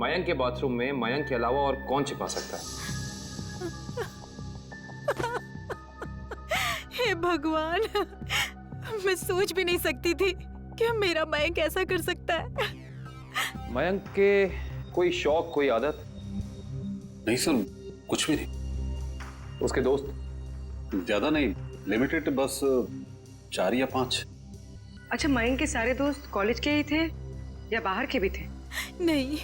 मयंक के बाथरूम में मयंक के अलावा और कौन छिपा सकता है? हे भगवान, मैं सोच भी नहीं सकती थी कि मेरा मयंक ऐसा कर सकता है। मयंक के कोई शौक, कोई आदत? नहीं सर, कुछ भी नहीं। उसके दोस्त? ज्यादा नहीं, लिमिटेड, बस 4 या 5। अच्छा, मयंक के सारे दोस्त कॉलेज के ही थे या बाहर के भी थे? नहीं,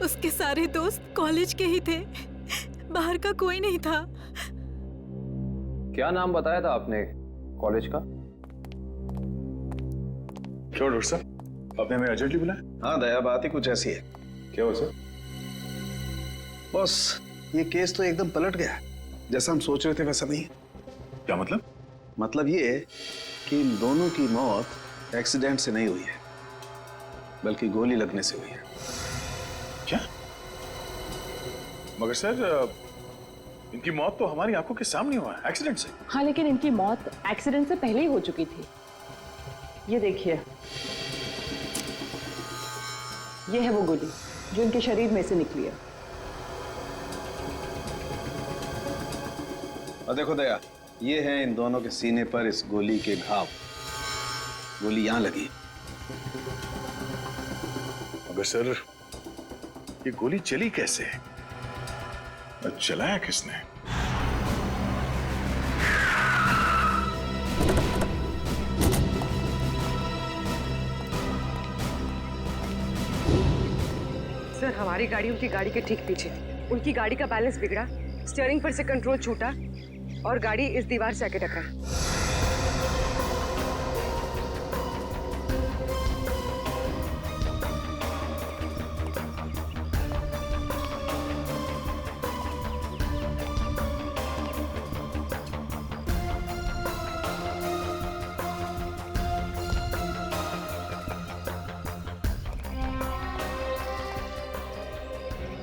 उसके सारे दोस्त कॉलेज के ही थे, बाहर का कोई नहीं था। क्या नाम बताया था आपने कॉलेज का? क्यों डॉक्टर साहब, आपने हमें अर्जेंटली बुलाया? हाँ दया, बात ही कुछ ऐसी है। क्या हुआ सर? बॉस, ये केस तो एकदम पलट गया। जैसा हम सोच रहे थे वैसा नहीं। क्या मतलब? मतलब ये कि इन दोनों की मौत एक्सीडेंट से नहीं हुई है, बल्कि गोली लगने से हुई है। क्या? मगर सर, इनकी मौत तो हमारी आंखों के सामने हुआ है, एक्सीडेंट से। हाँ, लेकिन इनकी मौत एक्सीडेंट से पहले ही हो चुकी थी। ये देखिए, ये है वो गोली जो इनके शरीर में से निकली है। और देखो दया, ये है इन दोनों के सीने पर इस गोली के घाव। गोली यहां लगी। मगर सर, ये गोली चली कैसे? और चलाया किसने? सर, हमारी गाड़ी उनकी गाड़ी के ठीक पीछे थी। उनकी गाड़ी का बैलेंस बिगड़ा, स्टीयरिंग पर से कंट्रोल छूटा और गाड़ी इस दीवार से आके टकराई।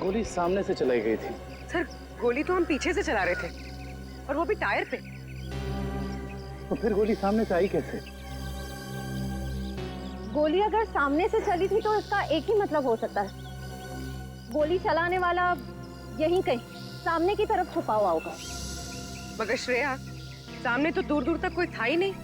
गोली सामने से चलाई गई थी। सर, गोली तो हम पीछे से चला रहे थे और वो भी टायर पे। तो फिर गोली सामने से आई कैसे? गोली अगर सामने से चली थी तो इसका एक ही मतलब हो सकता है, गोली चलाने वाला यहीं कहीं सामने की तरफ छुपा हुआ होगा। मगर श्रेया, सामने तो दूर दूर तक कोई था ही नहीं।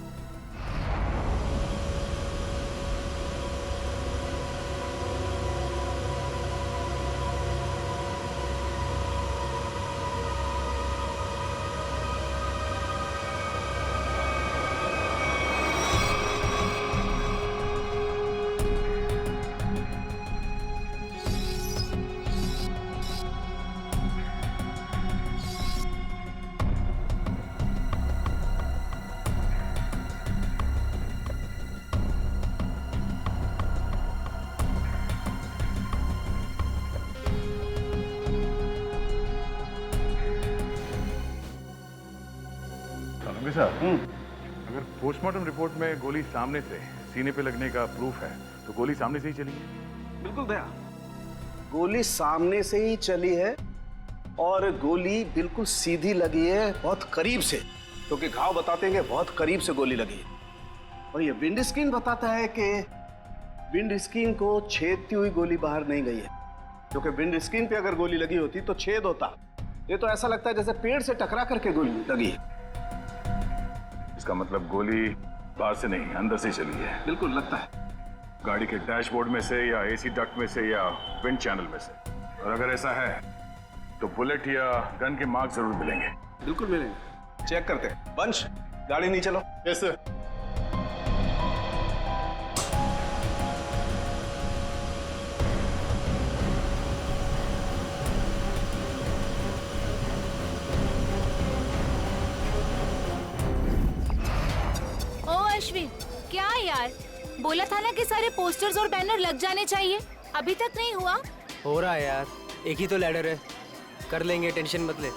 अगर पोस्टमार्टम रिपोर्ट में गोली सामने से सीने पे लगने का प्रूफ है तो गोली सामने से ही चली है। बिल्कुल दया, गोली सामने से ही चली है और गोली बिल्कुल सीधी लगी है, बहुत करीब से, क्योंकि घाव बताते हैं कि बहुत करीब से गोली लगी है। और ये विंड स्क्रीन बताता है कि विंड स्क्रीन को छेदती हुई गोली बाहर नहीं गई है, क्योंकि विंड स्क्रीन पे अगर गोली लगी होती तो छेद होता। ये तो ऐसा लगता है जैसे पेड़ से टकरा करके गोली लगी है। इसका मतलब गोली बाहर से नहीं, अंदर से चली है। बिल्कुल लगता है। गाड़ी के डैशबोर्ड में से या एसी डक्ट में से या विंड चैनल में से। और अगर ऐसा है तो बुलेट या गन के मार्क जरूर मिलेंगे। बिल्कुल मिलेंगे, चेक करते हैं। पंच, गाड़ी नहीं चलो। Yes sir. अश्विन, क्या यार, बोला था ना कि सारे पोस्टर्स और बैनर लग जाने चाहिए, अभी तक नहीं हुआ। हो रहा है यार, एक ही तो लैडर है, कर लेंगे, टेंशन मत ले।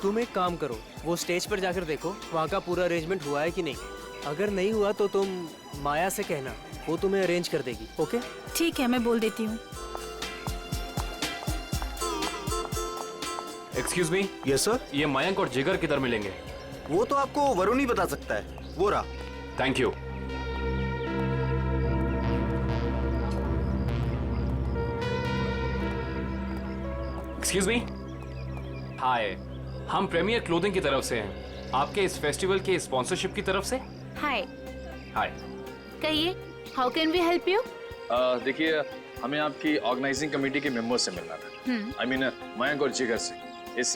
तुम एक काम करो, वो स्टेज पर जाकर देखो वहाँ का पूरा अरेंजमेंट हुआ है कि नहीं। अगर नहीं हुआ तो तुम माया से कहना, वो तुम्हें अरेंज कर देगी। ओके ठीक है, मैं बोल देती हूँ। Excuse me. Yes sir. ये मयंक और जिगर किधर मिलेंगे? वो तो आपको वरुण ही बता सकता है। वो रहा। Thank you. Excuse me. Hi, हम प्रीमियर क्लोथिंग की तरफ से हैं। आपके इस फेस्टिवल के स्पॉन्सरशिप की तरफ से। हाय। हाय। कहिए, how can we help you? देखिए, हमें आपकी ऑर्गेनाइजिंग कमेटी के मेंबर्स से मिलना था। आई मीन मयंक और जिगर से इस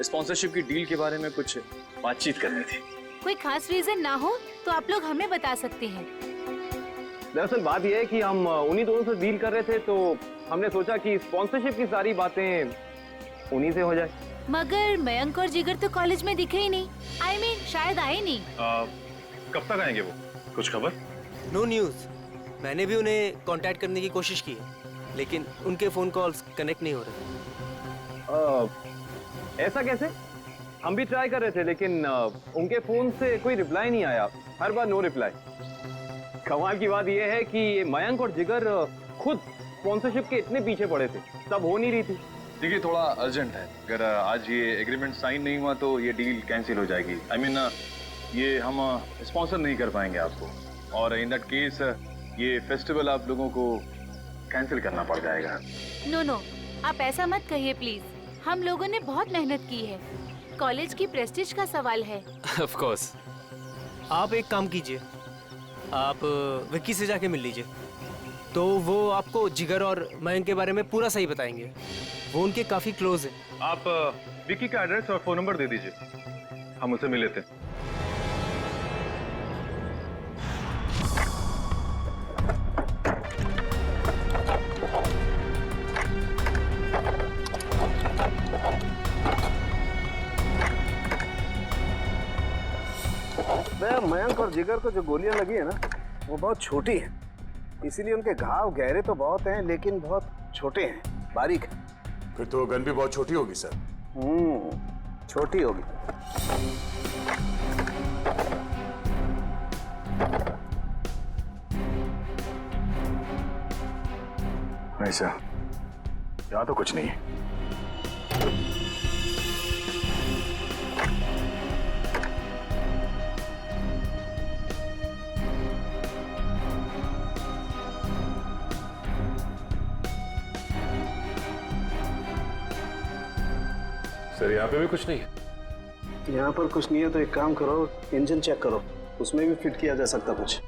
स्पॉन्सरशिप की डील के बारे में कुछ बातचीत करनी थी। कोई खास रीजन ना हो तो आप लोग हमें बता सकते हैं। दरअसल बात यह है कि हम उन्हीं दोनों से डील कर रहे थे, तो हमने सोचा कि स्पॉन्सरशिप की सारी बातें उन्हीं से हो जाए। मगर मयंक और जिगर तो कॉलेज में दिखे ही नहीं। आई मीन शायद आए नहीं। कब तक आएंगे वो? कुछ खबर? No news. मैंने भी उन्हें कांटेक्ट करने की कोशिश की है, लेकिन उनके फोन कॉल्स कनेक्ट नहीं हो रहे। ऐसा कैसे? हम भी ट्राई कर रहे थे, लेकिन उनके फोन से कोई रिप्लाई नहीं आया। हर बार नो रिप्लाई। कमाल की बात यह है कि ये मयंक और जिगर खुद स्पॉन्सरशिप के इतने पीछे पड़े थे, तब हो नहीं रही थी। देखिए, थोड़ा अर्जेंट है। अगर आज ये एग्रीमेंट साइन नहीं हुआ तो ये डील कैंसिल हो जाएगी। आई मीन ये हम स्पॉन्सर नहीं कर पाएंगे आपको, और इन दैट केस ये फेस्टिवल आप लोगों को कैंसिल करना पड़ जाएगा। नो नो, आप ऐसा मत कहिए प्लीज। हम लोगों ने बहुत मेहनत की है। कॉलेज की प्रेस्टीज का सवाल है। Of course. आप एक काम कीजिए, आप विक्की से जाके मिल लीजिए, तो वो आपको जिगर और मयंक के बारे में पूरा सही बताएंगे। वो उनके काफी क्लोज है। आप विक्की का एड्रेस और फोन नंबर दे दीजिए, हम उसे मिल लेते हैं। मयंक और जिगर को जो गोलियां लगी है ना, वो बहुत छोटी है, इसीलिए उनके घाव गहरे तो बहुत हैं, लेकिन बहुत छोटे हैं, बारीक हैं। फिर तो गन भी बहुत छोटी होगी सर। छोटी होगी। नहीं सर, यहाँ तो कुछ नहीं है। सर, यहाँ पे भी कुछ नहीं है। यहाँ पर कुछ नहीं है तो एक काम करो, इंजन चेक करो, उसमें भी फिट किया जा सकता कुछ।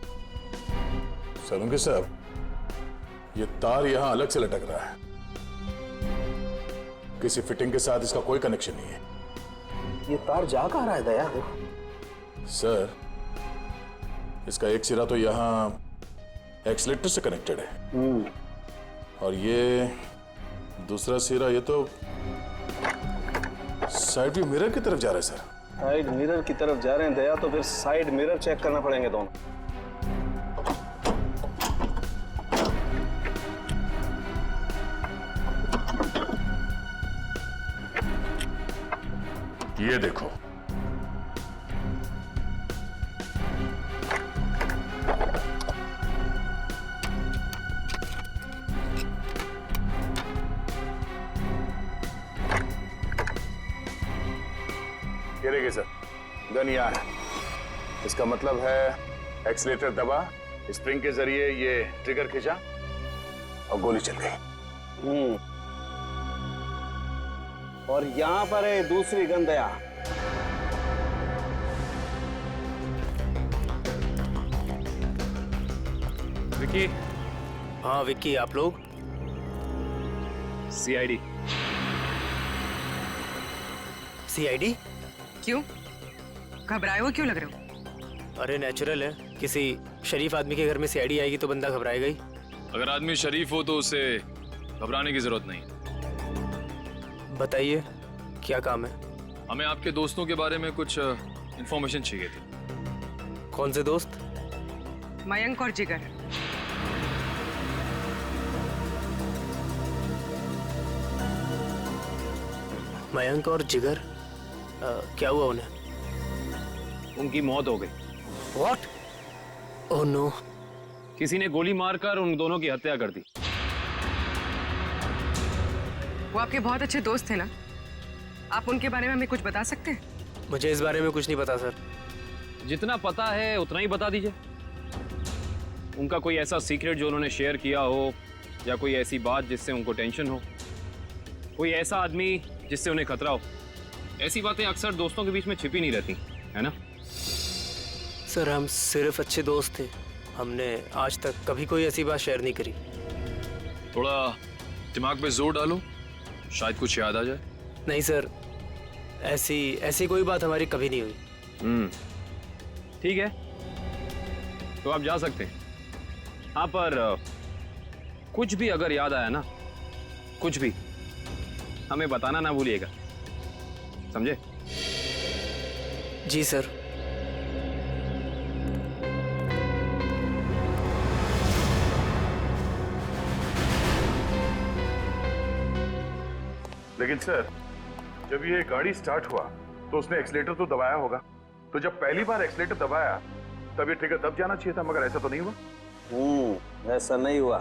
सलूंगी साहब, ये तार यहाँ अलग से लटक रहा है, किसी फिटिंग के साथ इसका कोई कनेक्शन नहीं है। ये तार जा कहाँ रहा है दया? सर, इसका एक सिरा तो यहाँ एक्सीलेटर से कनेक्टेड है, और ये दूसरा सिरा ये तो साइड व्यू मिरर की तरफ जा रहा है सर। साइड मिरर की तरफ जा रहे हैं दया, तो फिर साइड मिरर चेक करना पड़ेंगे दोनों। ये देखो, ये देखिए सर, गन यहाँ है। इसका मतलब है एक्सीलेटर दबा, स्प्रिंग के जरिए ये ट्रिगर खींचा और गोली चल गई। और यहाँ पर है दूसरी गन दया। विक्की। हाँ विक्की, आप लोग? सीआईडी। सीआईडी? क्यों? घबराए हुए क्यों लग रहे हो? अरे नेचुरल है, किसी शरीफ आदमी के घर में सीआईडी आएगी तो बंदा घबराएगा ही। अगर आदमी शरीफ हो तो उसे घबराने की जरूरत नहीं। बताइए, क्या काम है? हमें आपके दोस्तों के बारे में कुछ इंफॉर्मेशन चाहिए थी। कौन से दोस्त? मयंक और जिगर। मयंक और जिगर? क्या हुआ उन्हें? उनकी मौत हो गई। What? Oh no. किसी ने गोली मारकर उन दोनों की हत्या कर दी। वो आपके बहुत अच्छे दोस्त थे ना? आप उनके बारे में हमें कुछ बता सकते हैं? मुझे इस बारे में कुछ नहीं पता सर। जितना पता है उतना ही बता दीजिए। उनका कोई ऐसा सीक्रेट जो उन्होंने शेयर किया हो, या कोई ऐसी बात जिससे उनको टेंशन हो, कोई ऐसा आदमी जिससे उन्हें खतरा हो। ऐसी बातें अक्सर दोस्तों के बीच में छिपी नहीं रहती, है ना? सर हम सिर्फ अच्छे दोस्त थे, हमने आज तक कभी कोई ऐसी बात शेयर नहीं करी। थोड़ा दिमाग पे जोर डालो, शायद कुछ याद आ जाए। नहीं सर, ऐसी कोई बात हमारी कभी नहीं हुई। ठीक है, तो आप जा सकते हैं। हाँ, पर कुछ भी अगर याद आया ना, कुछ भी, हमें बताना ना भूलिएगा, समझे? जी सर। लेकिन सर, जब ये गाड़ी स्टार्ट हुआ तो उसने एक्सीलेटर तो दबाया होगा, तो जब पहली बार एक्सीलेटर दबाया तब ये ट्रिगर दब जाना चाहिए था, मगर ऐसा तो नहीं हुआ। ऐसा नहीं हुआ।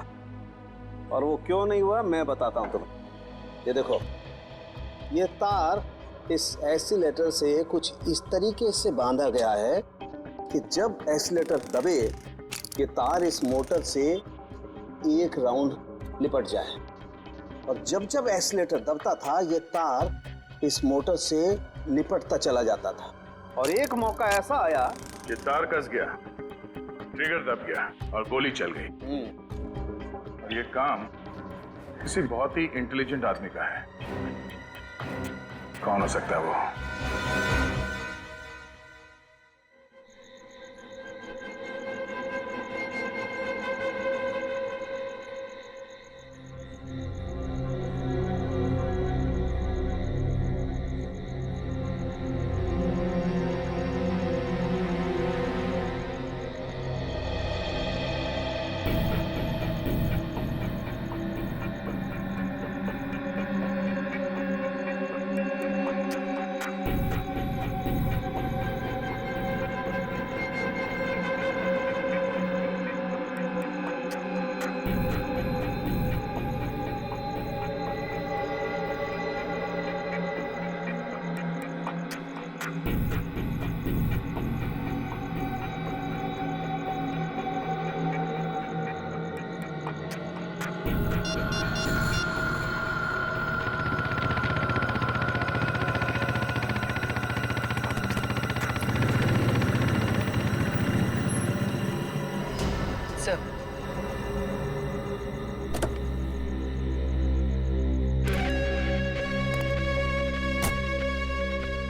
और वो क्यों नहीं हुआ मैं बताता हूँ तुम्हें। ये देखो, ये तार इस एक्सीलेटर से कुछ इस तरीके से बांधा गया है कि जब एक्सीलेटर दबे ये तार इस मोटर से एक राउंड लिपट जाए, और जब जब एक्सीलेटर दबता था ये तार इस मोटर से लिपटता चला जाता था। और एक मौका ऐसा आया ये तार कस गया, ट्रिगर दब गया और गोली चल गई। और ये काम किसी बहुत ही इंटेलिजेंट आदमी का है। कौन हो सकता है वो?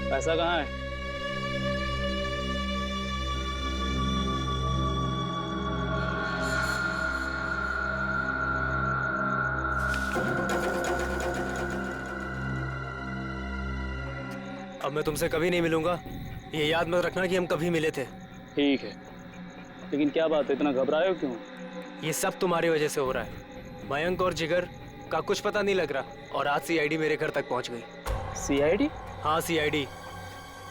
पैसा कहाँ है? अब मैं तुमसे कभी नहीं मिलूंगा, ये याद मत रखना कि हम कभी मिले थे। ठीक है, लेकिन क्या बात है, इतना घबराए हो क्यों? ये सब तुम्हारी वजह से हो रहा है। मयंक और जिगर का कुछ पता नहीं लग रहा, और आज सीआईडी मेरे घर तक पहुंच गई। सीआईडी? हाँ सीआईडी।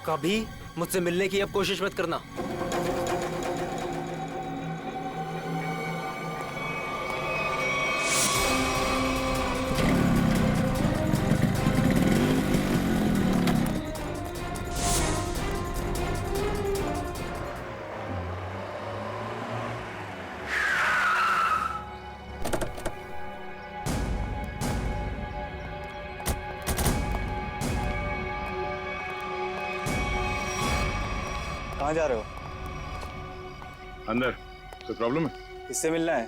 कभी मुझसे मिलने की अब कोशिश मत करना। कहाँ जा रहे हो? अंदर। कोई प्रॉब्लम है? किससे मिलना है?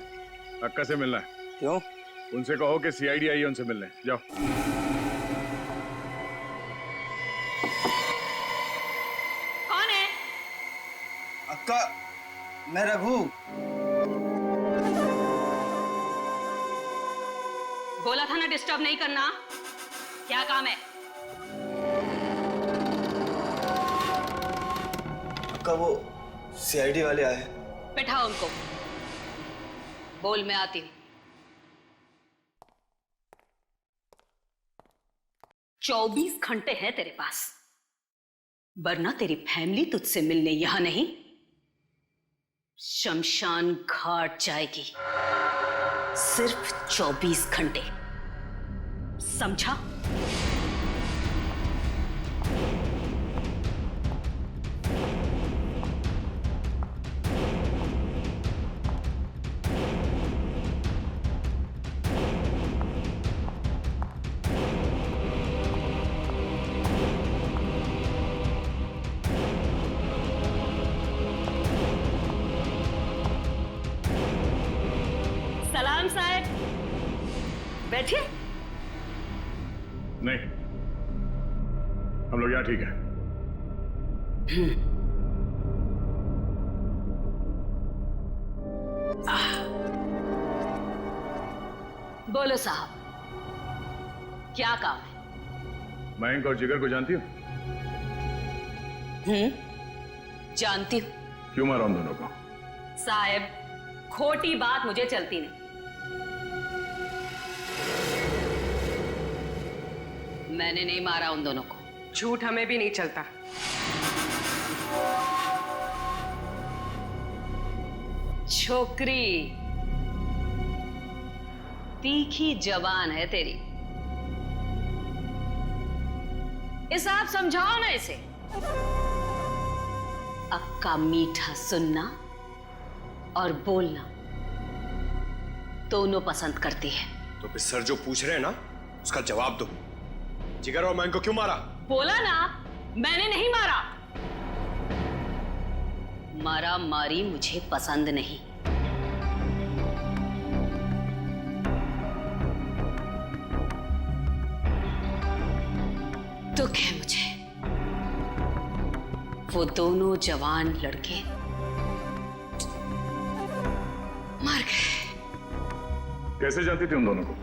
अक्का से मिलना है। क्यों? उनसे कहो कि सीआईडी आई है, उनसे मिलने जाओ। कौन है? अक्का, मैं रघु। बोला था ना डिस्टर्ब नहीं करना। क्या काम है? अक्का, वो सीआईडी वाले आए। बैठाओ उनको। बोल, मैं आती हूँ। 24 घंटे हैं तेरे पास। वरना तेरी फैमिली तुझसे मिलने यहां नहीं, शमशान घाट जाएगी। सिर्फ 24 घंटे, समझा? सलाम साहब, बैठिए। नहीं, हम लोग यहाँ ठीक है। बोलो साहब, क्या काम है? मयंक और जिगर को जानती हो? जानती हूँ। क्यों मारा उन दोनों को? साहब, खोटी बात मुझे चलती नहीं। मैंने नहीं मारा उन दोनों को। झूठ हमें भी नहीं चलता। छोकरी तीखी जबान है तेरी। इसे आप समझाओ ना इसे। अक्का मीठा सुनना और बोलना दोनों पसंद करती है। तो फिर सर जो पूछ रहे हैं ना, उसका जवाब दो। जिगर और मयंक को क्यों मारा? बोला ना, मैंने नहीं मारा। मारा मारी मुझे पसंद नहीं। दुख है मुझे, वो दोनों जवान लड़के मर गए। कैसे जानती थी उन दोनों को?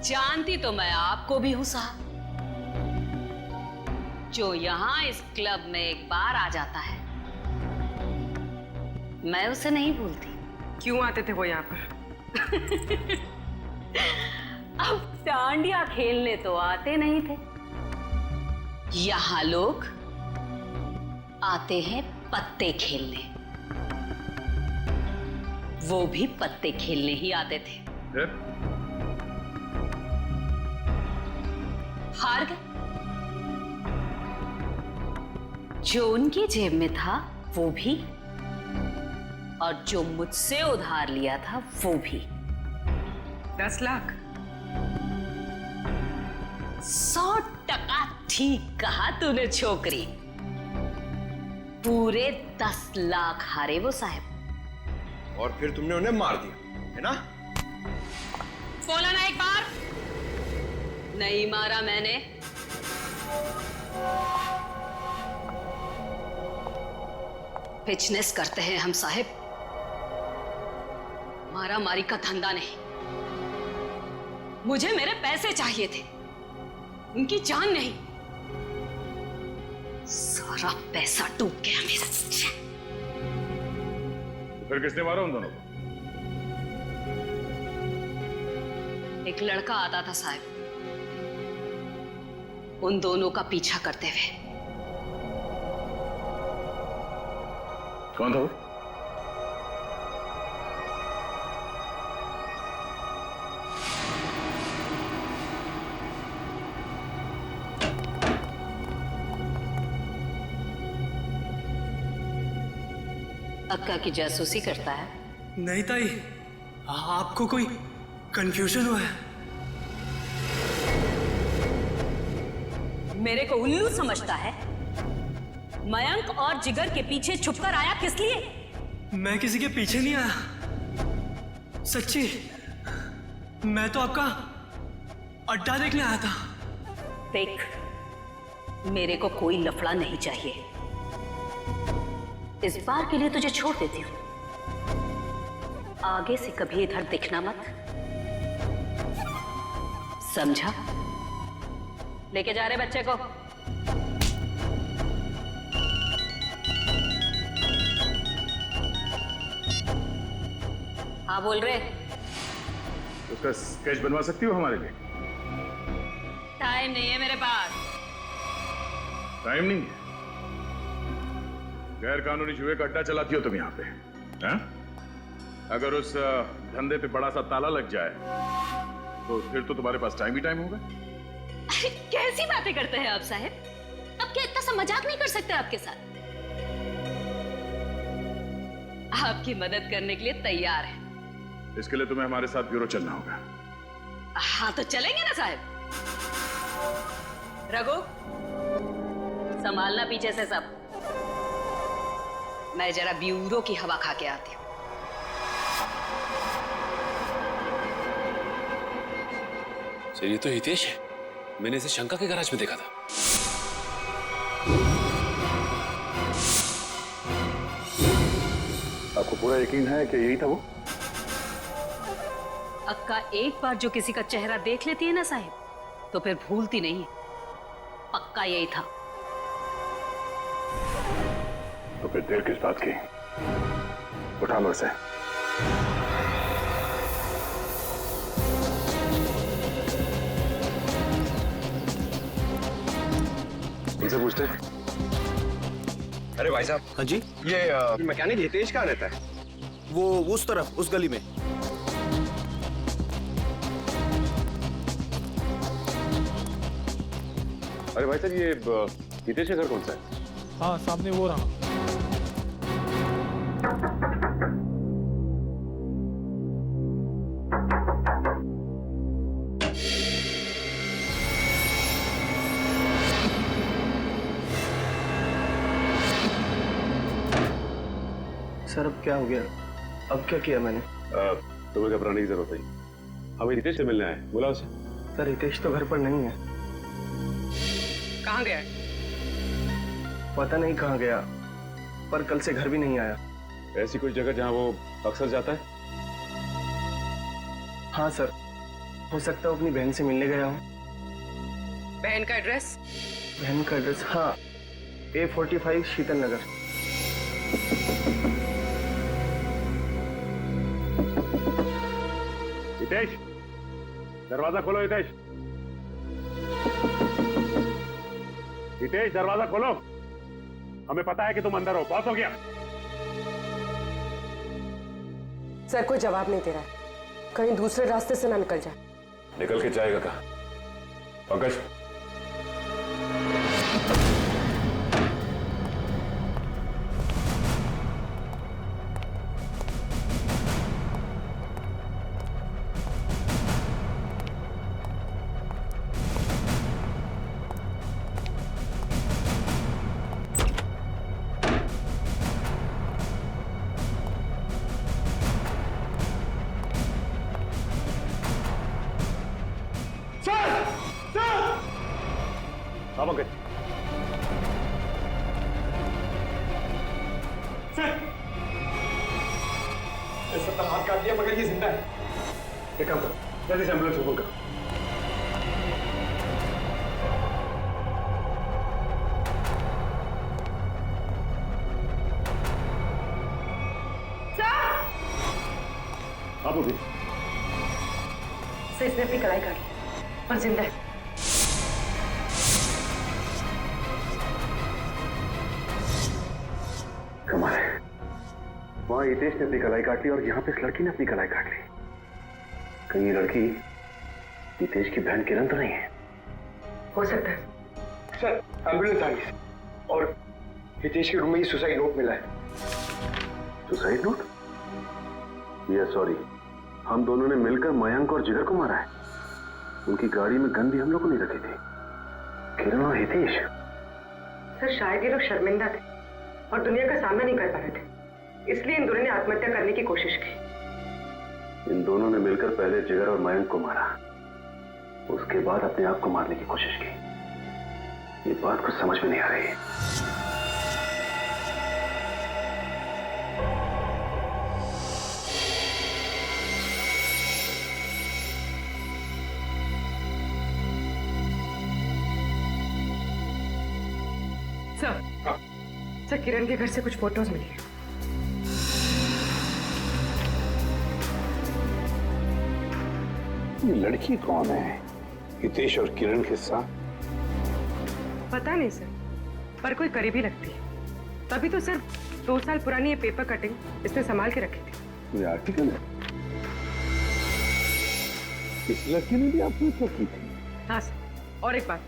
जानती तो मैं आपको भी हूं साहब। जो यहां इस क्लब में एक बार आ जाता है, मैं उसे नहीं भूलती। क्यों आते थे वो यहाँ पर? अब डांडिया खेलने तो आते नहीं थे। यहां लोग आते हैं पत्ते खेलने। वो भी पत्ते खेलने ही आते थे। हार गए। जो उनकी जेब में था वो भी, और जो मुझसे उधार लिया था वो भी। 10 लाख। 100% ठीक कहा तूने छोकरी। पूरे 10 लाख हारे वो साहब। और फिर तुमने उन्हें मार दिया, है ना? बोला ना एक बार। नहीं मारा मैंने। बिजनेस करते हैं हम साहब, मारा मारी का धंधा नहीं। मुझे मेरे पैसे चाहिए थे, उनकी जान नहीं। सारा पैसा डूब गया मेरा। फिर किसने मारा उन दोनों को? एक लड़का आता था साहब, उन दोनों का पीछा करते हुए। कौन था वो? अक्का की जासूसी करता है? नहीं ताई, आपको कोई कंफ्यूजन हुआ है? मेरे को उल्लू समझता है? मयंक और जिगर के पीछे छुपकर आया किस लिए? मैं किसी के पीछे नहीं आया, सच्ची। मैं तो आपका अड्डा देखने आया था। देख, मेरे को कोई लफड़ा नहीं चाहिए। इस बार के लिए तुझे छोड़ देती हूँ। आगे से कभी इधर दिखना मत, समझा? लेके जा रहे बच्चे को। हाँ बोल रहे। उसका स्केच बनवा सकती हो हमारे लिए? टाइम नहीं है मेरे पास। टाइम नहीं है? गैर कानूनी जुए का अड्डा चलाती हो तुम यहाँ पे, हैं? अगर उस धंधे पे बड़ा सा ताला लग जाए तो फिर तो तुम्हारे पास टाइम ही टाइम होगा। अरे कैसी बातें करते हैं आप साहब? अब क्या इतना सा मजाक नहीं कर सकते आपके साथ? आपकी मदद करने के लिए तैयार है। इसके लिए तुम्हें हमारे साथ ब्यूरो चलना होगा। हाँ तो चलेंगे ना साहब। रघु, संभालना पीछे से सब। मैं जरा ब्यूरो की हवा खा के आती हूँ। सर ये तो हितेश है, मैंने इसे शंका के गैराज में देखा था। आपको पूरा यकीन है कि यही था वो? अक्का एक बार जो किसी का चेहरा देख लेती है ना साहिब, तो फिर भूलती नहीं। पक्का यही था। तो फिर देर किस बात की? उठा लो इसे। इनसे पूछते हैं। अरे भाई साहब। हाँ जी। ये मैकेनिक हितेश कहाँ रहता है? वो उस तरफ, उस गली में। अरे भाई साहब, ये हितेश का घर कौन सा है? हाँ सामने वो रहा। सर अब क्या हो गया? अब क्या किया मैंने? तुम्हें घबराने की जरूरत नहीं। हमें हितेश से मिलने आए, बुला उसे। सर हितेश तो घर पर नहीं है। कहाँ गया? पता नहीं कहाँ गया, पर कल से घर भी नहीं आया। ऐसी कोई जगह जहाँ वो अक्सर जाता है? हाँ सर, हो सकता है अपनी बहन से मिलने गया हूँ। बहन का एड्रेस? बहन का एड्रेस, हाँ, A45 शीतल नगर। हितेश, दरवाजा खोलो। हितेश, हितेश दरवाजा खोलो। हमें पता है कि तुम अंदर हो। बहुत हो गया। सर कोई जवाब नहीं दे रहा है। कहीं दूसरे रास्ते से ना निकल जाए। निकल के जाएगा कहाँ? पंकज, सबका हाथ काट दिया मगर ये जिंदा है। एक काम करो, जल्दी से एम्बुलेंस को फोन करो। आप उठिए। सर इसने अपनी कलाई काटी और जिंदा है। कमाल है, वहां हितेश ने अपनी कलाई काट ली और यहाँ पे इस लड़की ने अपनी कलाई काट ली। कहीं ये लड़की हितेश की बहन किरण तो नहीं है? हो सकता है। सर एम्बुलेंस आ गई और हितेश के रूम में ही सुसाइड नोट मिला है। Suicide note? ये सॉरी, हम दोनों ने मिलकर मयंक और जिगर को मारा है। उनकी गाड़ी में गन भी हम लोगों ने रखी थी। किरण और हितेश। सर शायद ये लोग शर्मिंदा थे और दुनिया का सामना नहीं कर पा रहे थे, इसलिए इन दोनों ने आत्महत्या करने की कोशिश की। इन दोनों ने मिलकर पहले जिगर और मयंक को मारा, उसके बाद अपने आप को मारने की कोशिश की। ये बात कुछ समझ में नहीं आ रही है। सर किरण के घर से कुछ फोटोज मिली है। ये लड़की कौन है? हितेश और किरण के साथ? पता नहीं सर, पर कोई करीबी लगती है। तभी तो सर 2 साल पुरानी ये पेपर कटिंग इसने संभाल के रखी थी। ये आर्टिकल है? इस लड़की ने भी आपने क्या की थी? हाँ सर, और एक बात,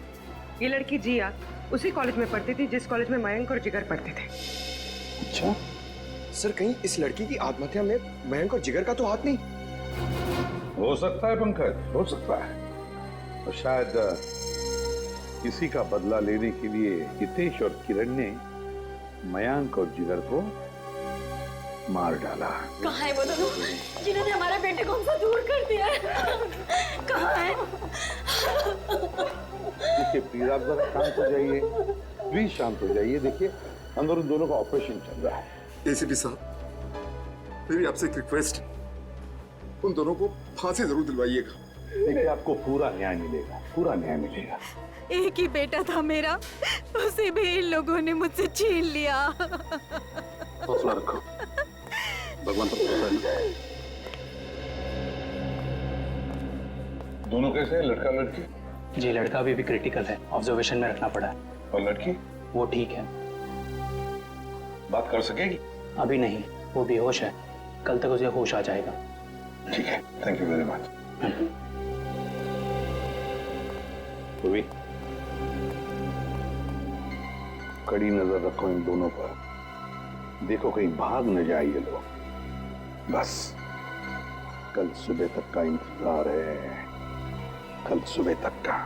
ये लड़की जिया उसी कॉलेज में पढ़ती थी जिस कॉलेज में मयंक और जिगर पढ़ते थे। अच्छा सर, कहीं इस लड़की की आत्महत्या में मयंक और जिगर का तो हाथ नहीं? हो सकता है पंकज, हो सकता है। और शायद किसी का बदला लेने के लिए हितेश और किरण ने मयंक और जिगर को मार डाला। कहाँ है वो दोनों जिन्होंने हमारे बेटे को हमसे दूर कर दिया है? कहाँ है? देखिए प्लीज आप जरा शांत हो जाइए, प्लीज शांत हो जाइए। देखिए अंदर उन दोनों का ऑपरेशन चल रहा है। एसीपी साहब, मेरी आपसे एक रिक्वेस्ट, उन दोनों को फांसी जरूर दिलवाइएगा। देखिए आपको पूरा न्याय मिलेगा, पूरा न्याय मिलेगा। एक ही बेटा था मेरा, उसे भी इन लोगों ने मुझसे छीन लिया। हौसला रखो, भगवान पर भरोसा है। दोनों कैसे हैं, लड़का लड़की? जी लड़का अभी भी क्रिटिकल है, ऑब्जर्वेशन में रखना पड़ा है। और लड़की? वो ठीक है। बात कर सकेगी? अभी नहीं, वो बेहोश है, कल तक उसे होश आ जाएगा। ठीक है, थैंक यू वेरी मच। कड़ी नजर रखो इन दोनों पर, देखो कहीं भाग न जाए ये लोग। बस कल सुबह तक का इंतजार है, कल सुबह तक का।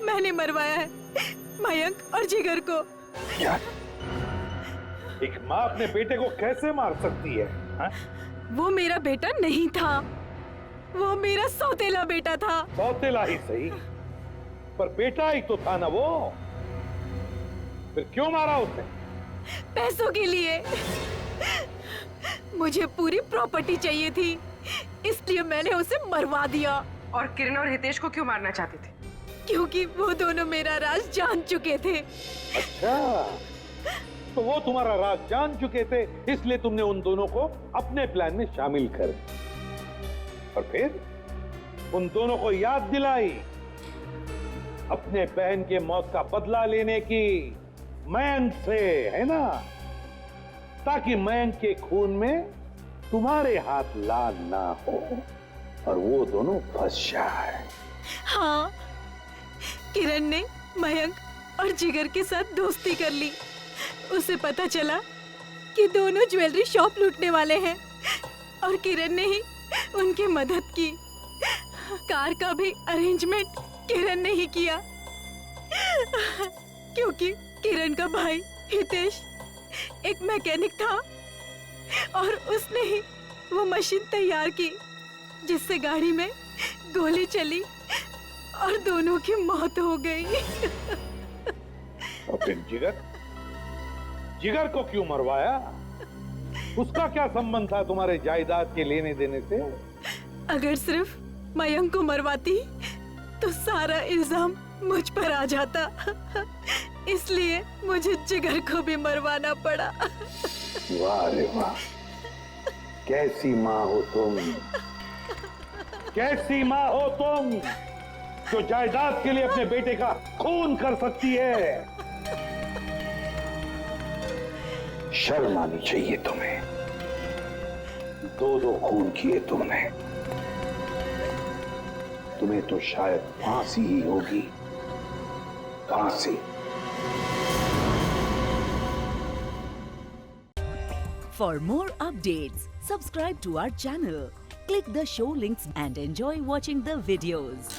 मैंने मरवाया है मयंक और जिगर को। क्या? एक माँ अपने बेटे को कैसे मार सकती है? हा? वो मेरा बेटा नहीं था, वो मेरा सौतेला बेटा था। सौतेला ही सही, पर बेटा ही तो था ना वो। फिर क्यों मारा उसने? पैसों के लिए। मुझे पूरी प्रॉपर्टी चाहिए थी, इसलिए मैंने उसे मरवा दिया। और किरण और हितेश को क्यों मारना चाहते थे? क्योंकि वो दोनों मेरा राज जान चुके थे। अच्छा, तो वो तुम्हारा राज जान चुके थे, इसलिए तुमने उन दोनों को अपने प्लान में शामिल कर दिया। और फिर उन दोनों को याद दिलाई अपने बहन के मौत का बदला लेने की मयंक से, है ना? ताकि मयंक के खून में तुम्हारे हाथ लाल ना हो और वो दोनों फंस जाए। हाँ, किरण ने मयंक और जिगर के साथ दोस्ती कर ली। उसे पता चला कि दोनों ज्वेलरी शॉप लूटने वाले हैं और किरण ने ही उनकी मदद की। कार का भी अरेंजमेंट किरण ने ही किया, क्योंकि किरण का भाई हितेश एक मैकेनिक था और उसने ही वो मशीन तैयार की जिससे गाड़ी में गोली चली और दोनों की मौत हो गई। और फिर जिगर को क्यों मरवाया? उसका क्या संबंध था तुम्हारे जायदाद के लेने देने से? अगर सिर्फ मयंक को मरवाती तो सारा इल्जाम मुझ पर आ जाता, इसलिए मुझे जिगर को भी मरवाना पड़ा। वाह रे वाह, कैसी माँ हो तुम, कैसी माँ हो तुम जो जायदाद के लिए अपने बेटे का खून कर सकती है। शर्म आनी चाहिए तुम्हें। दो खून किए तुमने। तुम्हें तो शायद फांसी ही होगी, फांसी। For more updates, subscribe to our channel, click the show links and enjoy watching the videos.